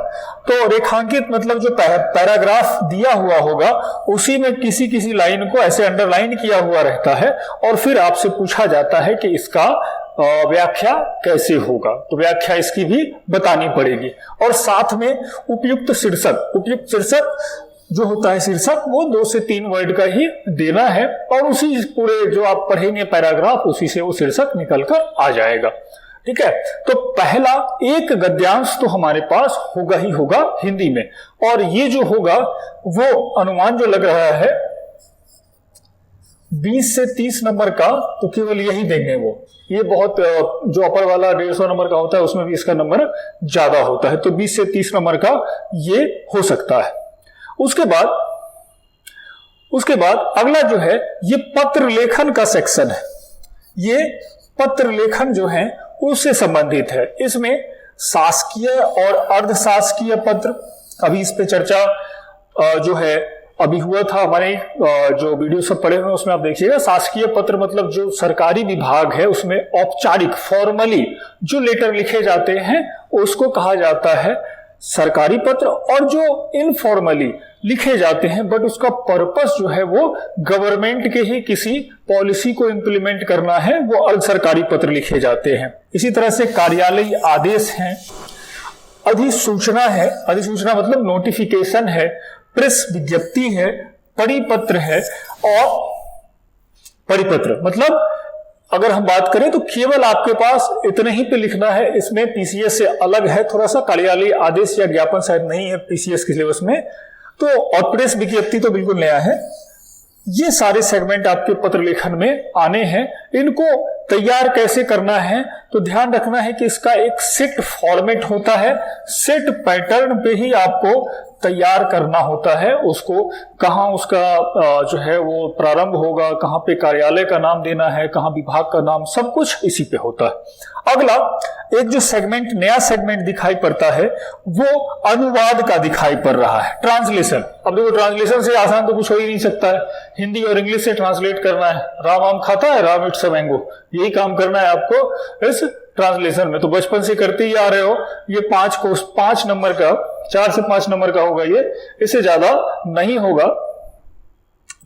तो रेखांकित मतलब जो पैराग्राफ दिया हुआ होगा उसी में किसी किसी लाइन को ऐसे अंडरलाइन किया हुआ रहता है और फिर आपसे पूछा जाता है कि इसका व्याख्या कैसे होगा, तो व्याख्या इसकी भी बतानी पड़ेगी। और साथ में उपयुक्त शीर्षक, उपयुक्त शीर्षक जो होता है शीर्षक, वो 2 से 3 वर्ड का ही देना है और उसी पूरे जो आप पढ़ेंगे पैराग्राफ, उसी से वो शीर्षक निकलकर आ जाएगा। ठीक है, तो पहला एक गद्यांश तो हमारे पास होगा ही होगा हिंदी में, और ये जो होगा वो अनुमान जो लग रहा है 20 से 30 नंबर का, तो केवल यही देंगे वो। ये बहुत जो अपर वाला 150 नंबर का होता है उसमें भी इसका नंबर ज्यादा होता है, तो 20 से 30 नंबर का ये हो सकता है। उसके बाद अगला जो है ये पत्र लेखन का सेक्शन है। ये पत्र लेखन जो है उससे संबंधित है। इसमें शासकीय और अर्धशासकीय पत्र, अभी इस पे चर्चा जो है अभी हुआ था, हमारे जो वीडियो सब पढ़े हुए उसमें आप देखिएगा। शासकीय पत्र मतलब जो सरकारी विभाग है उसमें औपचारिक फॉर्मली जो लेटर लिखे जाते हैं उसको कहा जाता है सरकारी पत्र, और जो इनफॉर्मली लिखे जाते हैं बट उसका पर्पस जो है वो गवर्नमेंट के ही किसी पॉलिसी को इंप्लीमेंट करना है, वो अर्ध सरकारी पत्र लिखे जाते हैं। इसी तरह से कार्यालयीय आदेश हैं, अधिसूचना है, अधिसूचना मतलब नोटिफिकेशन है, प्रेस विज्ञप्ति है, परिपत्र है और परिपत्र। मतलब अगर हम बात करें तो केवल आपके पास इतने ही पे लिखना है, इसमें पीसीएस से अलग है थोड़ा सा, कार्यालय आदेश या ज्ञापन शायद नहीं है पीसीएस के सिलेबस में, तो और प्रेस विज्ञप्ति तो बिल्कुल नया है। ये सारे सेगमेंट आपके पत्र लेखन में आने हैं। इनको तैयार कैसे करना है, तो ध्यान रखना है कि इसका एक सेट फॉर्मेट होता है, सेट पैटर्न पे ही आपको तैयार करना होता है। उसको कहाँ उसका जो है वो प्रारंभ होगा, कहाँ पे कार्यालय का नाम देना है, कहाँ विभाग का नाम, सब कुछ इसी पे होता है। अगला एक जो सेगमेंट, नया सेगमेंट दिखाई पड़ता है वो अनुवाद का दिखाई पड़ रहा है, ट्रांसलेशन। अब देखो ट्रांसलेशन से आसान तो कुछ हो ही नहीं सकता है, हिंदी और इंग्लिश से ट्रांसलेट करना है। राम आम खाता है, राम इट्स अ मैंगो, यही काम करना है आपको इस ट्रांसलेशन में। तो बचपन से करते ही आ रहे हो। ये 5 नंबर का, 4 से 5 नंबर का होगा ये, इससे ज्यादा नहीं होगा,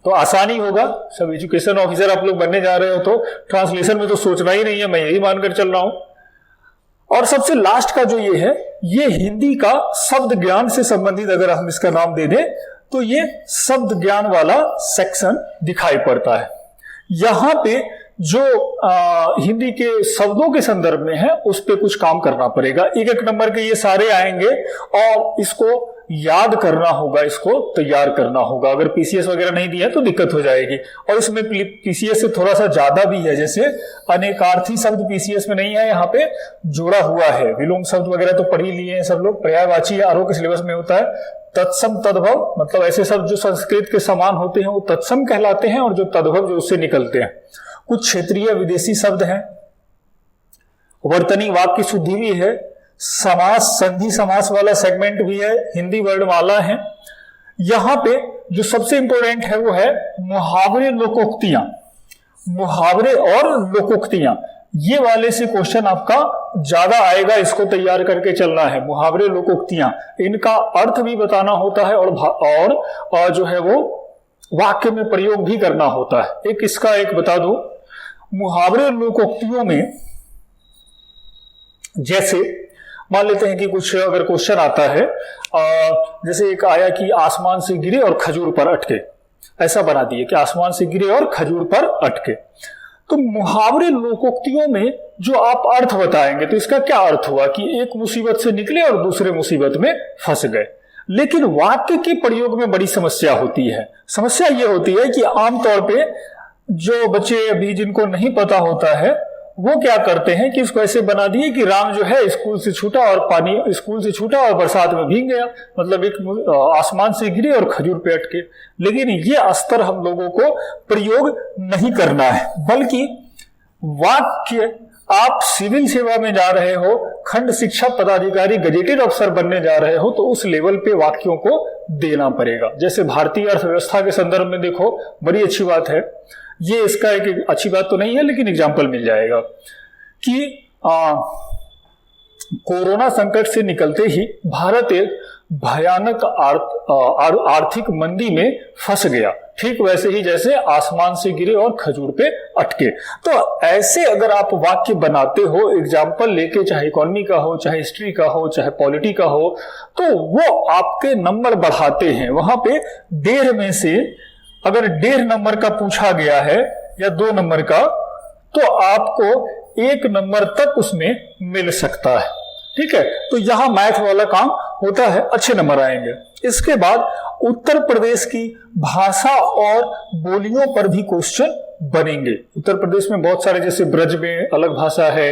तो आसानी होगा। सब एजुकेशन ऑफिसर आप लोग बनने जा रहे हो तो ट्रांसलेशन में तो सोचना ही नहीं है, मैं यही मानकर चल रहा हूं। और सबसे लास्ट का जो ये है, ये हिंदी का शब्द ज्ञान से संबंधित अगर हम इसका नाम दे दें तो ये शब्द ज्ञान वाला सेक्शन दिखाई पड़ता है। यहां पे जो हिंदी के शब्दों के संदर्भ में है उस पे कुछ काम करना पड़ेगा। एक एक नंबर के ये सारे आएंगे और इसको याद करना होगा, इसको तैयार करना होगा। अगर पीसीएस वगैरह नहीं दिया तो दिक्कत हो जाएगी। और इसमें पीसीएस से थोड़ा सा ज्यादा भी है, जैसे अनेकार्थी शब्द पीसीएस में नहीं है, यहाँ पे जोड़ा हुआ है। विलोम शब्द वगैरह तो पढ़ ही लिए हैं सब लोग, पर्यायवाची आरोह के सिलेबस में होता है। तत्सम तद्भव, मतलब ऐसे शब्द जो संस्कृत के समान होते हैं वो तत्सम कहलाते हैं, और जो तद्भव जो उससे निकलते हैं। कुछ क्षेत्रीय विदेशी शब्द हैं, वर्तनी वाक्य शुद्धि भी है, समास, संधि समास वाला सेगमेंट भी है, हिंदी वर्णमाला है। यहां पे जो सबसे इंपॉर्टेंट है वो है मुहावरे लोकोक्तियां। मुहावरे और लोकोक्तियां, ये वाले से क्वेश्चन आपका ज्यादा आएगा, इसको तैयार करके चलना है। मुहावरे लोकोक्तियां, इनका अर्थ भी बताना होता है और जो है वो वाक्य में प्रयोग भी करना होता है। एक इसका एक बता दो, मुहावरे लोकोक्तियों में जैसे मान लेते हैं कि कुछ अगर क्वेश्चन आता है, जैसे एक आया कि आसमान से गिरे और खजूर पर अटके, ऐसा बना दिए कि आसमान से गिरे और खजूर पर अटके। तो मुहावरे लोकोक्तियों में जो आप अर्थ बताएंगे तो इसका क्या अर्थ हुआ कि एक मुसीबत से निकले और दूसरे मुसीबत में फंस गए। लेकिन वाक्य के प्रयोग में बड़ी समस्या होती है। समस्या ये होती है कि आमतौर पे जो बच्चे अभी जिनको नहीं पता होता है वो क्या करते हैं कि इसको ऐसे बना दिए कि राम जो है स्कूल से छूटा और बरसात में भीग गया, मतलब एक आसमान से गिरे और खजूर पे अटके। लेकिन ये स्तर हम लोगों को प्रयोग नहीं करना है, बल्कि वाक्य आप सिविल सेवा में जा रहे हो, खंड शिक्षा पदाधिकारी, गजेटेड अफसर बनने जा रहे हो, तो उस लेवल पे वाक्यों को देना पड़ेगा। जैसे भारतीय अर्थव्यवस्था के संदर्भ में देखो, बड़ी अच्छी बात है ये, इसका एक अच्छी बात तो नहीं है लेकिन एग्जाम्पल मिल जाएगा कि कोरोना संकट से निकलते ही भारत एक भयानक आर्थिक मंदी में फंस गया, ठीक वैसे ही जैसे आसमान से गिरे और खजूर पे अटके। तो ऐसे अगर आप वाक्य बनाते हो एग्जाम्पल लेके, चाहे इकोनॉमी का हो, चाहे हिस्ट्री का हो, चाहे पॉलिटी का हो, तो वो आपके नंबर बढ़ाते हैं। वहां पे 1.5 में से अगर 1.5 नंबर का पूछा गया है या 2 नंबर का, तो आपको 1 नंबर तक उसमें मिल सकता है। ठीक है, तो यहां मैथ वाला काम होता है, अच्छे नंबर आएंगे। इसके बाद उत्तर प्रदेश की भाषा और बोलियों पर भी क्वेश्चन बनेंगे। उत्तर प्रदेश में बहुत सारे, जैसे ब्रज में अलग भाषा है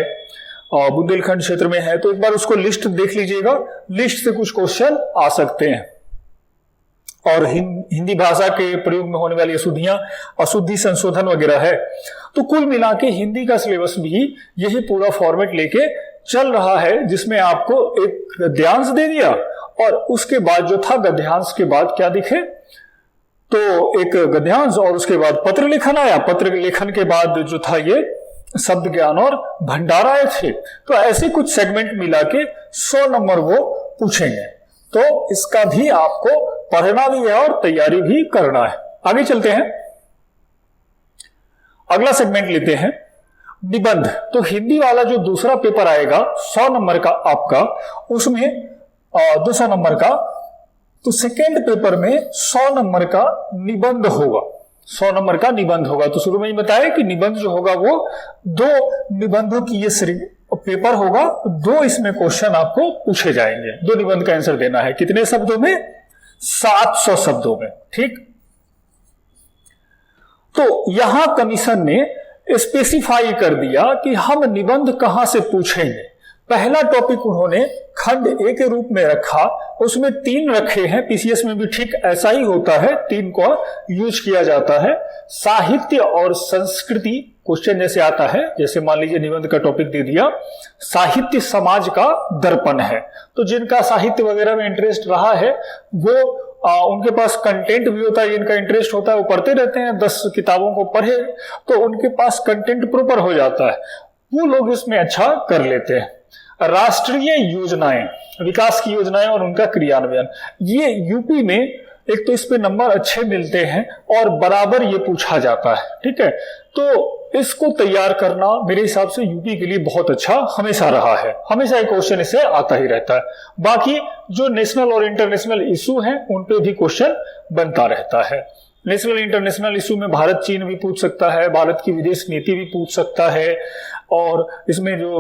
और बुंदेलखंड क्षेत्र में है, तो एक बार उसको लिस्ट देख लीजिएगा, लिस्ट से कुछ क्वेश्चन आ सकते हैं। और हिंदी भाषा के प्रयोग में होने वाली अशुद्धियां, अशुद्धि संशोधन वगैरह है। तो कुल मिला के हिंदी का सिलेबस भी यही पूरा फॉर्मेट लेके चल रहा है, जिसमें आपको एक गद्यांश दे दिया और उसके बाद जो था, गद्यांश के बाद क्या दिखे, तो एक गद्यांश और उसके बाद पत्र लेखन आया। पत्र लेखन के बाद जो था ये शब्द ज्ञान और भंडार आए थे। तो ऐसे कुछ सेगमेंट मिला के 100 नंबर वो पूछेंगे। तो इसका भी आपको पढ़ना भी है और तैयारी भी करना है। आगे चलते हैं, अगला सेगमेंट लेते हैं निबंध। तो हिंदी वाला जो दूसरा पेपर आएगा 100 नंबर का आपका, उसमें 200 नंबर का तो सेकेंड पेपर में 100 नंबर का निबंध होगा, 100 नंबर का निबंध होगा। तो शुरू में ही बताया कि निबंध जो होगा वो 2 निबंधों की ये पेपर होगा, 2 इसमें क्वेश्चन आपको पूछे जाएंगे। 2 निबंध का आंसर देना है, कितने शब्दों में? 700 शब्दों में। ठीक, तो यहां कमीशन ने स्पेसिफाई कर दिया कि हम निबंध कहां से पूछेंगे। पहला टॉपिक उन्होंने खंड ए के रूप में रखा, उसमें 3 रखे हैं। पीसीएस में भी ठीक ऐसा ही होता है, 3 को यूज किया जाता है। साहित्य और संस्कृति क्वेश्चन जैसे आता है, जैसे मान लीजिए निबंध का टॉपिक दे दिया साहित्य समाज का दर्पण है, तो जिनका साहित्य वगैरह में इंटरेस्ट रहा है वो उनके पास कंटेंट भी होता है, जिनका इंटरेस्ट होता है वो पढ़ते रहते हैं, 10 किताबों को पढ़े तो उनके पास कंटेंट प्रॉपर हो जाता है, वो लोग इसमें अच्छा कर लेते हैं। राष्ट्रीय योजनाएं, विकास की योजनाएं और उनका क्रियान्वयन, ये यूपी में एक तो इस पे नंबर अच्छे मिलते हैं और बराबर ये पूछा जाता है। ठीक है, तो इसको तैयार करना मेरे हिसाब से यूपी के लिए बहुत अच्छा हमेशा रहा है, हमेशा एक क्वेश्चन इसे आता ही रहता है। बाकी जो नेशनल और इंटरनेशनल इशू हैं उन पे भी क्वेश्चन बनता रहता है। नेशनल इंटरनेशनल इशू में भारत चीन भी पूछ सकता है, भारत की विदेश नीति भी पूछ सकता है, और इसमें जो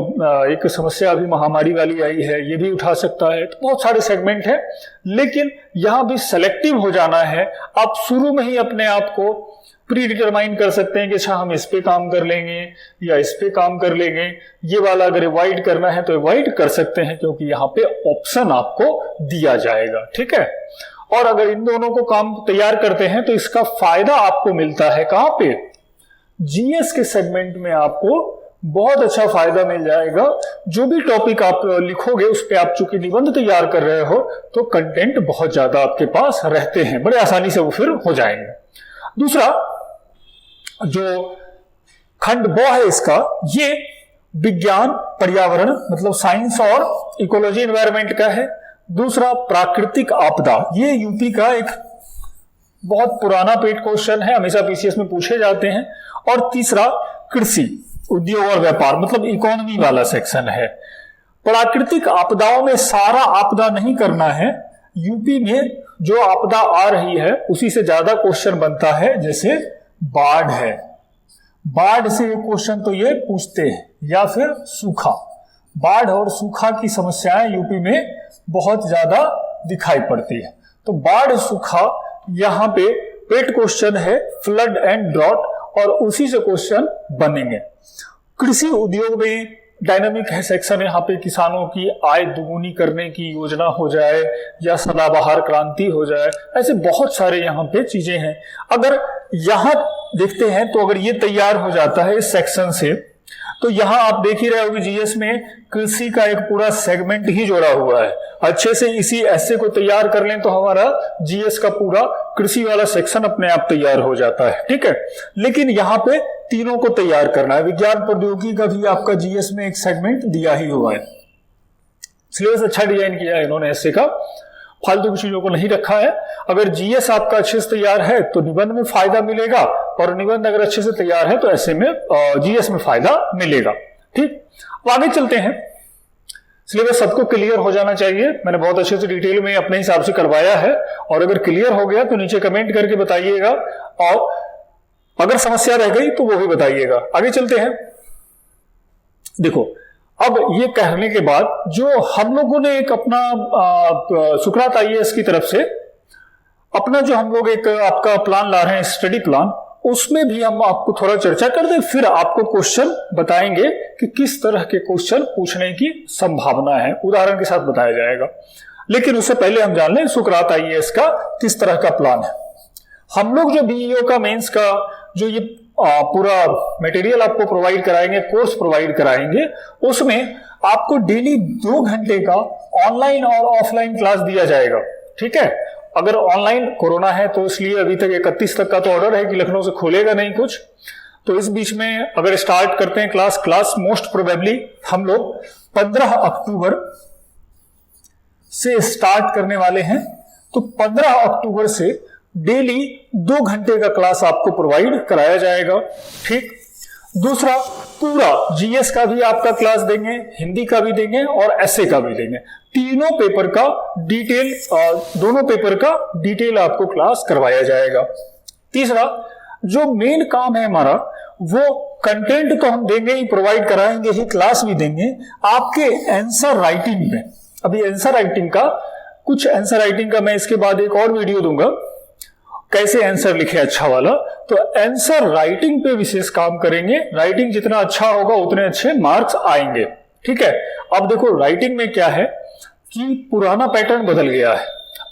एक समस्या अभी महामारी वाली आई है ये भी उठा सकता है। तो बहुत सारे सेगमेंट हैं, लेकिन यहां भी सेलेक्टिव हो जाना है। आप शुरू में ही अपने आप को प्री डिटरमाइन कर सकते हैं कि अच्छा हम इस पे काम कर लेंगे या इस पे काम कर लेंगे, ये वाला अगर अवॉइड करना है तो अवॉइड कर सकते हैं, क्योंकि यहाँ पे ऑप्शन आपको दिया जाएगा। ठीक है, और अगर इन दोनों को काम तैयार करते हैं तो इसका फायदा आपको मिलता है कहां पे? जीएस के सेगमेंट में आपको बहुत अच्छा फायदा मिल जाएगा। जो भी टॉपिक आप लिखोगे उस पे आप चूंकि निबंध तैयार कर रहे हो तो कंटेंट बहुत ज्यादा आपके पास रहते हैं, बड़े आसानी से वो फिर हो जाएंगे। दूसरा जो खंड ब है इसका, ये विज्ञान पर्यावरण मतलब साइंस और इकोलॉजी एनवायरनमेंट का है। दूसरा प्राकृतिक आपदा, ये यूपी का एक बहुत पुराना पेट क्वेश्चन है, हमेशा पीसीएस में पूछे जाते हैं। और तीसरा कृषि उद्योग और व्यापार मतलब इकोनॉमी वाला सेक्शन है। प्राकृतिक आपदाओं में सारा आपदा नहीं करना है, यूपी में जो आपदा आ रही है उसी से ज्यादा क्वेश्चन बनता है। जैसे बाढ़ है, बाढ़ से एक क्वेश्चन तो ये पूछते हैं, या फिर सूखा। बाढ़ और सूखा की समस्याएं यूपी में बहुत ज्यादा दिखाई पड़ती है, तो बाढ़ सूखा यहाँ पे पेट क्वेश्चन है, फ्लड एंड ड्रॉट, और उसी से क्वेश्चन बनेंगे। कृषि उद्योग में डायनामिक है सेक्शन, यहाँ पे किसानों की आय दुगुनी करने की योजना हो जाए या सदाबहार क्रांति हो जाए, ऐसे बहुत सारे यहाँ पे चीजें हैं। अगर यहाँ देखते हैं तो अगर ये तैयार हो जाता है इस सेक्शन से, तो यहाँ आप देख ही रहे होंगे जीएस में कृषि का एक पूरा सेगमेंट ही जोड़ा हुआ है। अच्छे से इसी ऐसे को तैयार कर लें तो हमारा जीएस का पूरा कृषि वाला सेक्शन अपने आप तैयार हो जाता है। ठीक है, लेकिन यहाँ पे तीनों को तैयार करना है। विज्ञान प्रौद्योगिकी का भी आपका जीएस में एक सेगमेंट दिया ही हुआ है। सिलेबस अच्छा डिजाइन किया है इन्होंने, ऐसे का फालतू की चीजों को नहीं रखा है। अगर जीएस आपका अच्छे से तैयार है तो निबंध में फायदा मिलेगा, और निबंध अगर अच्छे से तैयार है तो ऐसे में जीएस में फायदा मिलेगा। ठीक, अब आगे चलते हैं। सिलेबस सबको क्लियर हो जाना चाहिए, मैंने बहुत अच्छे से डिटेल में अपने हिसाब से करवाया है, और अगर क्लियर हो गया तो नीचे कमेंट करके बताइएगा, और अगर समस्या रह गई तो वो भी बताइएगा। आगे चलते हैं। देखो, अब ये कहने के बाद जो हम लोगों ने एक अपना सुकरात आईएएस की तरफ से अपना जो हम लोग एक आपका प्लान ला रहे हैं, स्टडी प्लान, उसमें भी हम आपको थोड़ा चर्चा कर दें, फिर आपको क्वेश्चन बताएंगे कि किस तरह के क्वेश्चन पूछने की संभावना है, उदाहरण के साथ बताया जाएगा। लेकिन उससे पहले हम जान लें सुकरात आईएएस का किस तरह का प्लान है। हम लोग जो बीईओ का मेंस का जो ये पूरा मटेरियल आपको प्रोवाइड कराएंगे, कोर्स प्रोवाइड कराएंगे, उसमें आपको डेली 2 घंटे का ऑनलाइन और ऑफलाइन क्लास दिया जाएगा। ठीक है, अगर ऑनलाइन कोरोना है तो इसलिए अभी तक 31 तक का तो ऑर्डर है कि लखनऊ से खोलेगा नहीं कुछ, तो इस बीच में अगर स्टार्ट करते हैं क्लास मोस्ट प्रोबेबली हम लोग 15 अक्टूबर से स्टार्ट करने वाले हैं। तो 15 अक्टूबर से डेली 2 घंटे का क्लास आपको प्रोवाइड कराया जाएगा। ठीक, दूसरा, पूरा जीएस का भी आपका क्लास देंगे, हिंदी का भी देंगे और एसए का भी देंगे। तीनों पेपर का डिटेल, दोनों पेपर का डिटेल आपको क्लास करवाया जाएगा। तीसरा, जो मेन काम है हमारा, वो कंटेंट तो हम देंगे ही, प्रोवाइड कराएंगे ही, क्लास भी देंगे आपके आंसर राइटिंग में। अभी आंसर राइटिंग का मैं इसके बाद एक और वीडियो दूंगा, कैसे आंसर लिखे अच्छा वाला। तो आंसर राइटिंग पे विशेष काम करेंगे। राइटिंग जितना अच्छा होगा उतने अच्छे मार्क्स आएंगे। ठीक है। अब देखो राइटिंग में क्या है कि पुराना पैटर्न बदल गया है।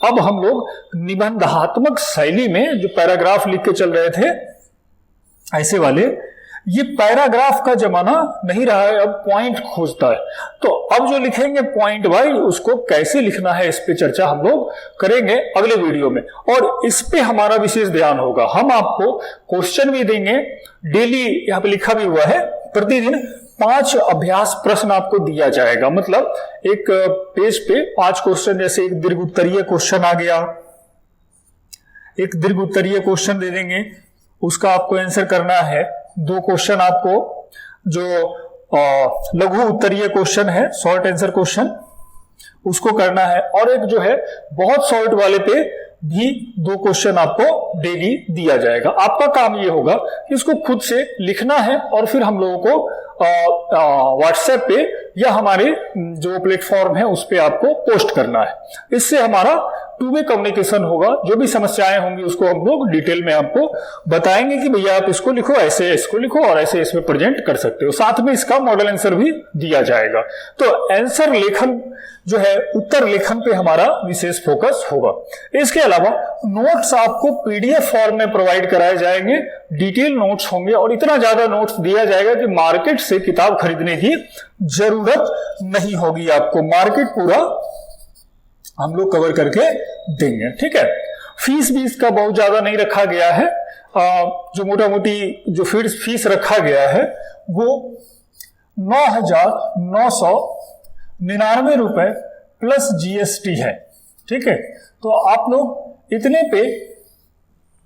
अब हम लोग निबंधात्मक शैली में जो पैराग्राफ लिख के चल रहे थे ऐसे वाले, ये पैराग्राफ का जमाना नहीं रहा है, अब पॉइंट खोजता है। तो अब जो लिखेंगे पॉइंट वाइज, उसको कैसे लिखना है इस पे चर्चा हम लोग करेंगे अगले वीडियो में, और इस पे हमारा विशेष ध्यान होगा। हम आपको क्वेश्चन भी देंगे डेली, यहाँ पे लिखा भी हुआ है, प्रतिदिन 5 अभ्यास प्रश्न आपको दिया जाएगा। मतलब एक पेज पे 5 क्वेश्चन, जैसे एक दीर्घ उत्तरीय क्वेश्चन आ गया, एक दीर्घ उत्तरीय क्वेश्चन दे देंगे, उसका आपको आंसर करना है। 2 क्वेश्चन आपको जो लघु उत्तरीय क्वेश्चन है, शॉर्ट आंसर क्वेश्चन, उसको करना है। और एक जो है बहुत शॉर्ट वाले पे भी 2 क्वेश्चन आपको डेली दिया जाएगा। आपका काम ये होगा कि इसको खुद से लिखना है और फिर हम लोगों को व्हाट्सएप पे या हमारे जो प्लेटफॉर्म है उस पे आपको पोस्ट करना है। इससे हमारा 2 वे कम्युनिकेशन होगा। जो भी समस्याएं होंगी उसको हम लोग डिटेल में आपको बताएंगे कि भैया आप इसको लिखो, ऐसे इसको लिखो और ऐसे इसमें प्रेजेंट कर सकते हो। साथ में इसका मॉडल आंसर भी दिया जाएगा। तो आंसर लेखन जो है, उत्तर लेखन पे हमारा विशेष फोकस होगा। इसके अलावा नोट्स आपको पीडीएफ फॉर्म में प्रोवाइड कराए जाएंगे, डिटेल नोट्स होंगे और इतना ज्यादा नोट्स दिया जाएगा कि मार्केट से किताब खरीदने की जरूरत नहीं होगी आपको। मार्केट पूरा हम लोग कवर करके देंगे। ठीक है। फीस भी इसका बहुत ज्यादा नहीं रखा गया है। जो मोटा मोटी जो फीस रखा गया है वो 9,999 रुपए प्लस जीएसटी है। ठीक है। तो आप लोग इतने पे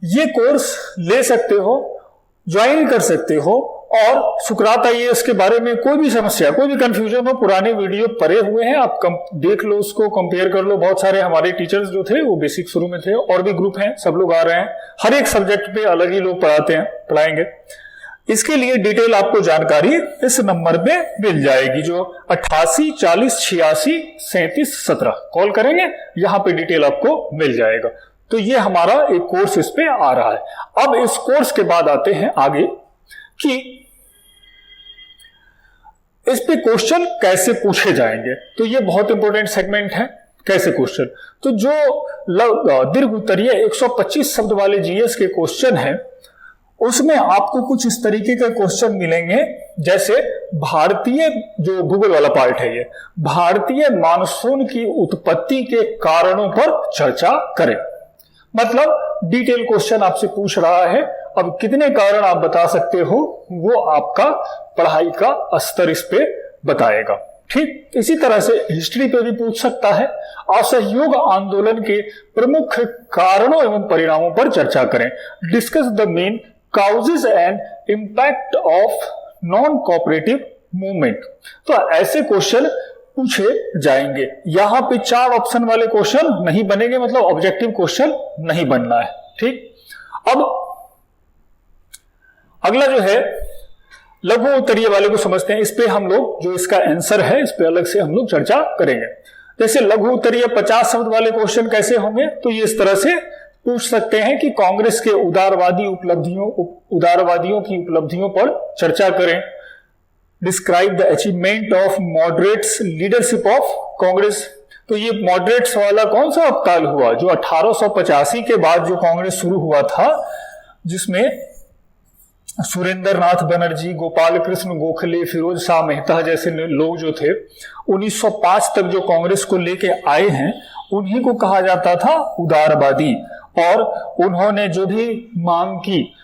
ये कोर्स ले सकते हो, ज्वाइन कर सकते हो। और सुकरात आईएएस के बारे में कोई भी समस्या, कोई भी कंफ्यूजन हो, पुराने वीडियो पड़े हुए हैं, आप देख लो, उसको कंपेयर कर लो। बहुत सारे हमारे टीचर्स जो थे वो बेसिक शुरू में थे, और भी ग्रुप हैं, सब लोग आ रहे हैं। हर एक सब्जेक्ट पे अलग ही लोग पढ़ाएंगे। इसके लिए डिटेल आपको जानकारी इस नंबर पे मिल जाएगी, जो 88 40 86 37 17 कॉल करेंगे, यहां पे डिटेल आपको मिल जाएगा। तो ये हमारा एक कोर्स इस पे आ रहा है। अब इस कोर्स के बाद आते हैं आगे कि इस पे क्वेश्चन कैसे पूछे जाएंगे। तो ये बहुत इंपॉर्टेंट सेगमेंट है, कैसे क्वेश्चन। तो जो दीर्घ उत्तरीय 125 शब्द वाले जीएस के क्वेश्चन है, उसमें आपको कुछ इस तरीके के क्वेश्चन मिलेंगे, जैसे भारतीय, जो भूगोल वाला पार्ट है, ये भारतीय मानसून की उत्पत्ति के कारणों पर चर्चा करें। मतलब डिटेल क्वेश्चन आपसे पूछ रहा है। अब कितने कारण आप बता सकते हो, वो आपका पढ़ाई का स्तर इस पे बताएगा। ठीक इसी तरह से हिस्ट्री पे भी पूछ सकता है। असहयोग आंदोलन के प्रमुख कारणों एवं परिणामों पर चर्चा करें। Discuss the main causes and impact of non cooperative movement. तो ऐसे क्वेश्चन पूछे जाएंगे। यहां पे 4 ऑप्शन वाले क्वेश्चन नहीं बनेंगे, मतलब ऑब्जेक्टिव क्वेश्चन नहीं बनना है। ठीक। अब अगला जो है लघु उत्तरीय वाले को समझते हैं। इस पे हम लोग जो इसका आंसर है, इस पे अलग से हम लोग चर्चा करेंगे। जैसे लघु उत्तरीय 50 शब्द वाले क्वेश्चन कैसे होंगे, तो ये इस तरह से पूछ सकते हैं कि कांग्रेस के उदारवादियों की उपलब्धियों पर चर्चा करें। Describe the achievement of moderates leadership of Congress. तो ये मॉडरेट्स वाला कौन सा काल हुआ, जो 1885 के बाद जो कांग्रेस शुरू हुआ था, जिसमें सुरेंद्र नाथ बनर्जी, गोपाल कृष्ण गोखले, फिरोज शाह मेहता जैसे लोग जो थे 1905 तक जो कांग्रेस को लेके आए हैं, उन्हीं को कहा जाता था उदारवादी। और उन्होंने जो भी मांग की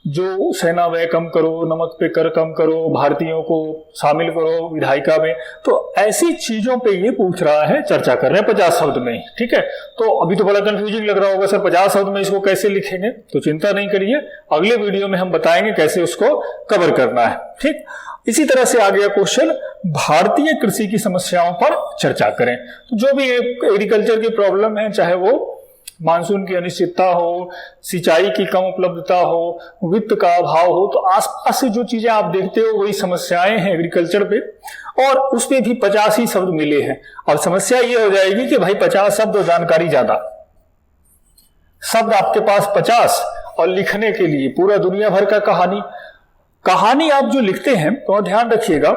जो सेना व्यय कम करो, नमक पे कर कम करो, भारतीयों को शामिल करो विधायिका में, तो ऐसी चीजों पे ये पूछ रहा है, चर्चा कर रहे हैं 50 शब्द में। ठीक है, तो अभी तो बड़ा कंफ्यूजिंग लग रहा होगा सर 50 शब्द में इसको कैसे लिखेंगे, तो चिंता नहीं करिए, अगले वीडियो में हम बताएंगे कैसे उसको कवर करना है। ठीक, इसी तरह से आ गया क्वेश्चन, भारतीय कृषि की समस्याओं पर चर्चा करें। तो जो भी एग्रीकल्चर की प्रॉब्लम है, चाहे वो मानसून की अनिश्चितता हो, सिंचाई की कम उपलब्धता हो, वित्त का अभाव हो, तो आसपास से जो चीजें आप देखते हो वही समस्याएं हैं एग्रीकल्चर पे, और उस पे भी 50 ही शब्द मिले हैं। अब समस्या ये हो जाएगी कि भाई 50 शब्द और जानकारी ज्यादा, शब्द आपके पास 50 और लिखने के लिए पूरा दुनिया भर का कहानी आप जो लिखते हैं तो ध्यान रखिएगा,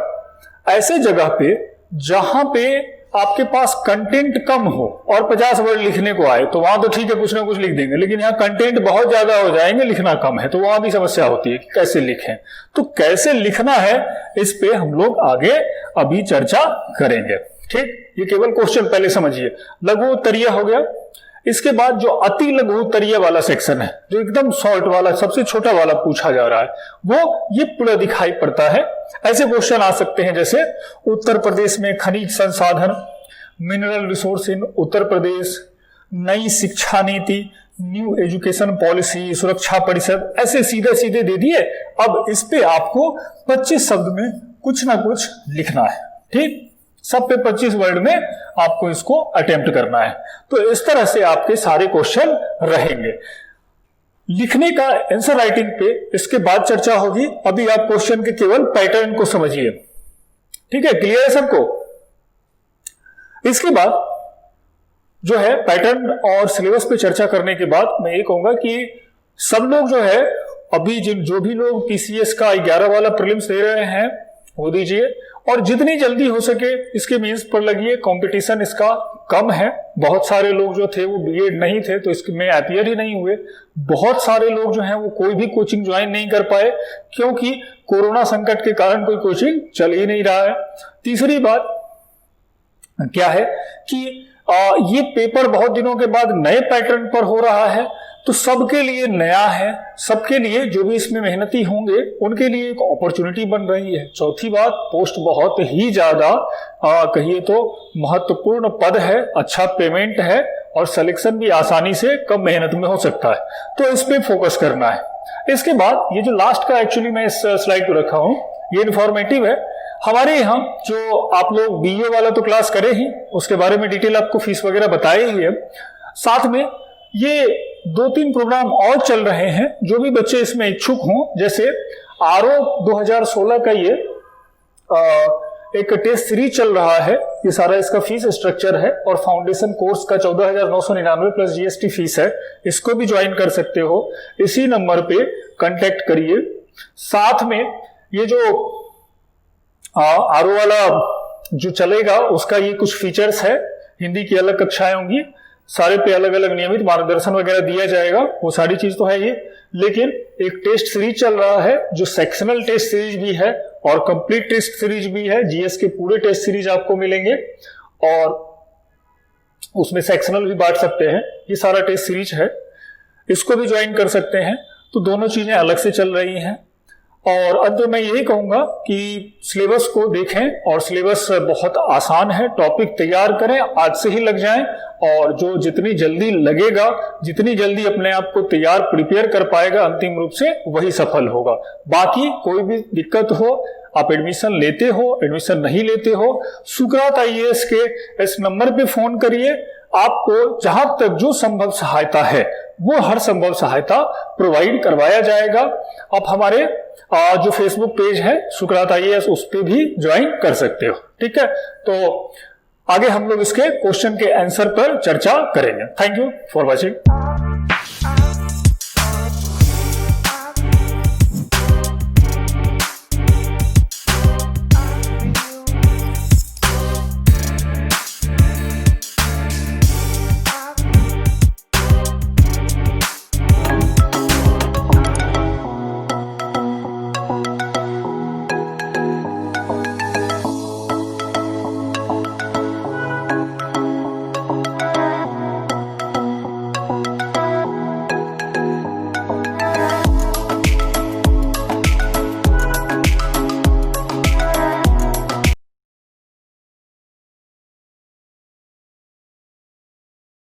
ऐसे जगह पे जहां पे आपके पास कंटेंट कम हो और 50 वर्ड लिखने को आए तो वहां तो ठीक है, कुछ ना कुछ लिख देंगे, लेकिन यहाँ कंटेंट बहुत ज्यादा हो जाएंगे, लिखना कम है, तो वहां भी समस्या होती है कि कैसे लिखें। तो कैसे लिखना है इस पे हम लोग आगे अभी चर्चा करेंगे। ठीक, ये केवल क्वेश्चन पहले समझिए। लघु उत्तरीय हो गया, इसके बाद जो अति लघु उत्तरीय वाला सेक्शन है, जो एकदम शॉर्ट वाला, सबसे छोटा वाला पूछा जा रहा है, वो ये पूरा दिखाई पड़ता है। ऐसे क्वेश्चन आ सकते हैं जैसे उत्तर प्रदेश में खनिज संसाधन, mineral resource in Uttar Pradesh, नई शिक्षा नीति, न्यू एजुकेशन पॉलिसी, सुरक्षा परिषद, ऐसे सीधे सीधे दे दिए। अब इस पे आपको 25 शब्द में कुछ ना कुछ लिखना है। ठीक, सब पे 25 वर्ड में आपको इसको अटेम्प्ट करना है। तो इस तरह से आपके सारे क्वेश्चन रहेंगे। लिखने का आंसर राइटिंग पे इसके बाद चर्चा होगी, अभी आप क्वेश्चन के केवल पैटर्न को समझिए। ठीक है, क्लियर है सबको? इसके बाद जो है पैटर्न और सिलेबस पे चर्चा करने के बाद मैं ये कहूंगा कि सब लोग जो है अभी जो भी लोग पीसीएस का 11 वाला प्रीलिम्स दे रहे हैं वो दीजिए, और जितनी जल्दी हो सके इसके मेंस पर लगिए। कंपटीशन इसका कम है, बहुत सारे लोग जो थे वो बीएड नहीं थे तो इसमें अपीयर ही नहीं हुए। बहुत सारे लोग जो हैं वो कोई भी कोचिंग ज्वाइन नहीं कर पाए क्योंकि कोरोना संकट के कारण कोई कोचिंग चल ही नहीं रहा है। तीसरी बात क्या है कि ये पेपर बहुत दिनों के बाद नए पैटर्न पर हो रहा है, तो सबके लिए नया है, सबके लिए जो भी इसमें मेहनती होंगे उनके लिए एक अपॉर्चुनिटी बन रही है। चौथी बात, पोस्ट बहुत ही ज्यादा कहिए तो महत्वपूर्ण पद है, अच्छा पेमेंट है और सिलेक्शन भी आसानी से कम मेहनत में हो सकता है, तो इस पे फोकस करना है। इसके बाद ये जो लास्ट का एक्चुअली मैं इस स्लाइड को रखा हूं, ये इंफॉर्मेटिव है। हमारे यहाँ जो आप लोग बीए वाला तो क्लास करे ही, उसके बारे में डिटेल आपको फीस वगैरह बताए ही है। साथ में ये 2-3 प्रोग्राम और चल रहे हैं, जो भी बच्चे इसमें इच्छुक हों, जैसे आरओ 2016 का ये एक टेस्ट सीरीज चल रहा है, ये सारा इसका फीस स्ट्रक्चर है, और फाउंडेशन कोर्स का 14,999 प्लस जीएसटी फीस है, इसको भी ज्वाइन कर सकते हो। इसी नंबर पे कांटेक्ट करिए। साथ में ये जो आरओ वाला जो चलेगा उसका ये कुछ फीचर्स है, हिंदी की अलग कक्षाएं होंगी, सारे पे अलग अलग नियमित मार्गदर्शन वगैरह दिया जाएगा, वो सारी चीज तो है ये, लेकिन एक टेस्ट सीरीज चल रहा है जो सेक्शनल टेस्ट सीरीज भी है और कंप्लीट टेस्ट सीरीज भी है। जीएस के पूरे टेस्ट सीरीज आपको मिलेंगे और उसमें सेक्शनल भी बांट सकते हैं, ये सारा टेस्ट सीरीज है, इसको भी ज्वाइन कर सकते हैं। तो दोनों चीजें अलग से चल रही हैं। और अंत में यही कहूंगा कि सिलेबस को देखें, और सिलेबस बहुत आसान है, टॉपिक तैयार करें, आज से ही लग जाएं, और जो जितनी जल्दी लगेगा, जितनी जल्दी अपने आप को तैयार प्रिपेयर कर पाएगा अंतिम रूप से, वही सफल होगा। बाकी कोई भी दिक्कत हो, आप एडमिशन लेते हो, एडमिशन नहीं लेते हो, सुकरात आईएएस के इस नंबर पे फोन करिए, आपको जहां तक जो संभव सहायता है वो हर संभव सहायता प्रोवाइड करवाया जाएगा। आप हमारे जो फेसबुक पेज है सुकरात आईएएस, उस पे भी ज्वाइन कर सकते हो। ठीक है, तो आगे हम लोग इसके क्वेश्चन के आंसर पर चर्चा करेंगे। Thank you for watching.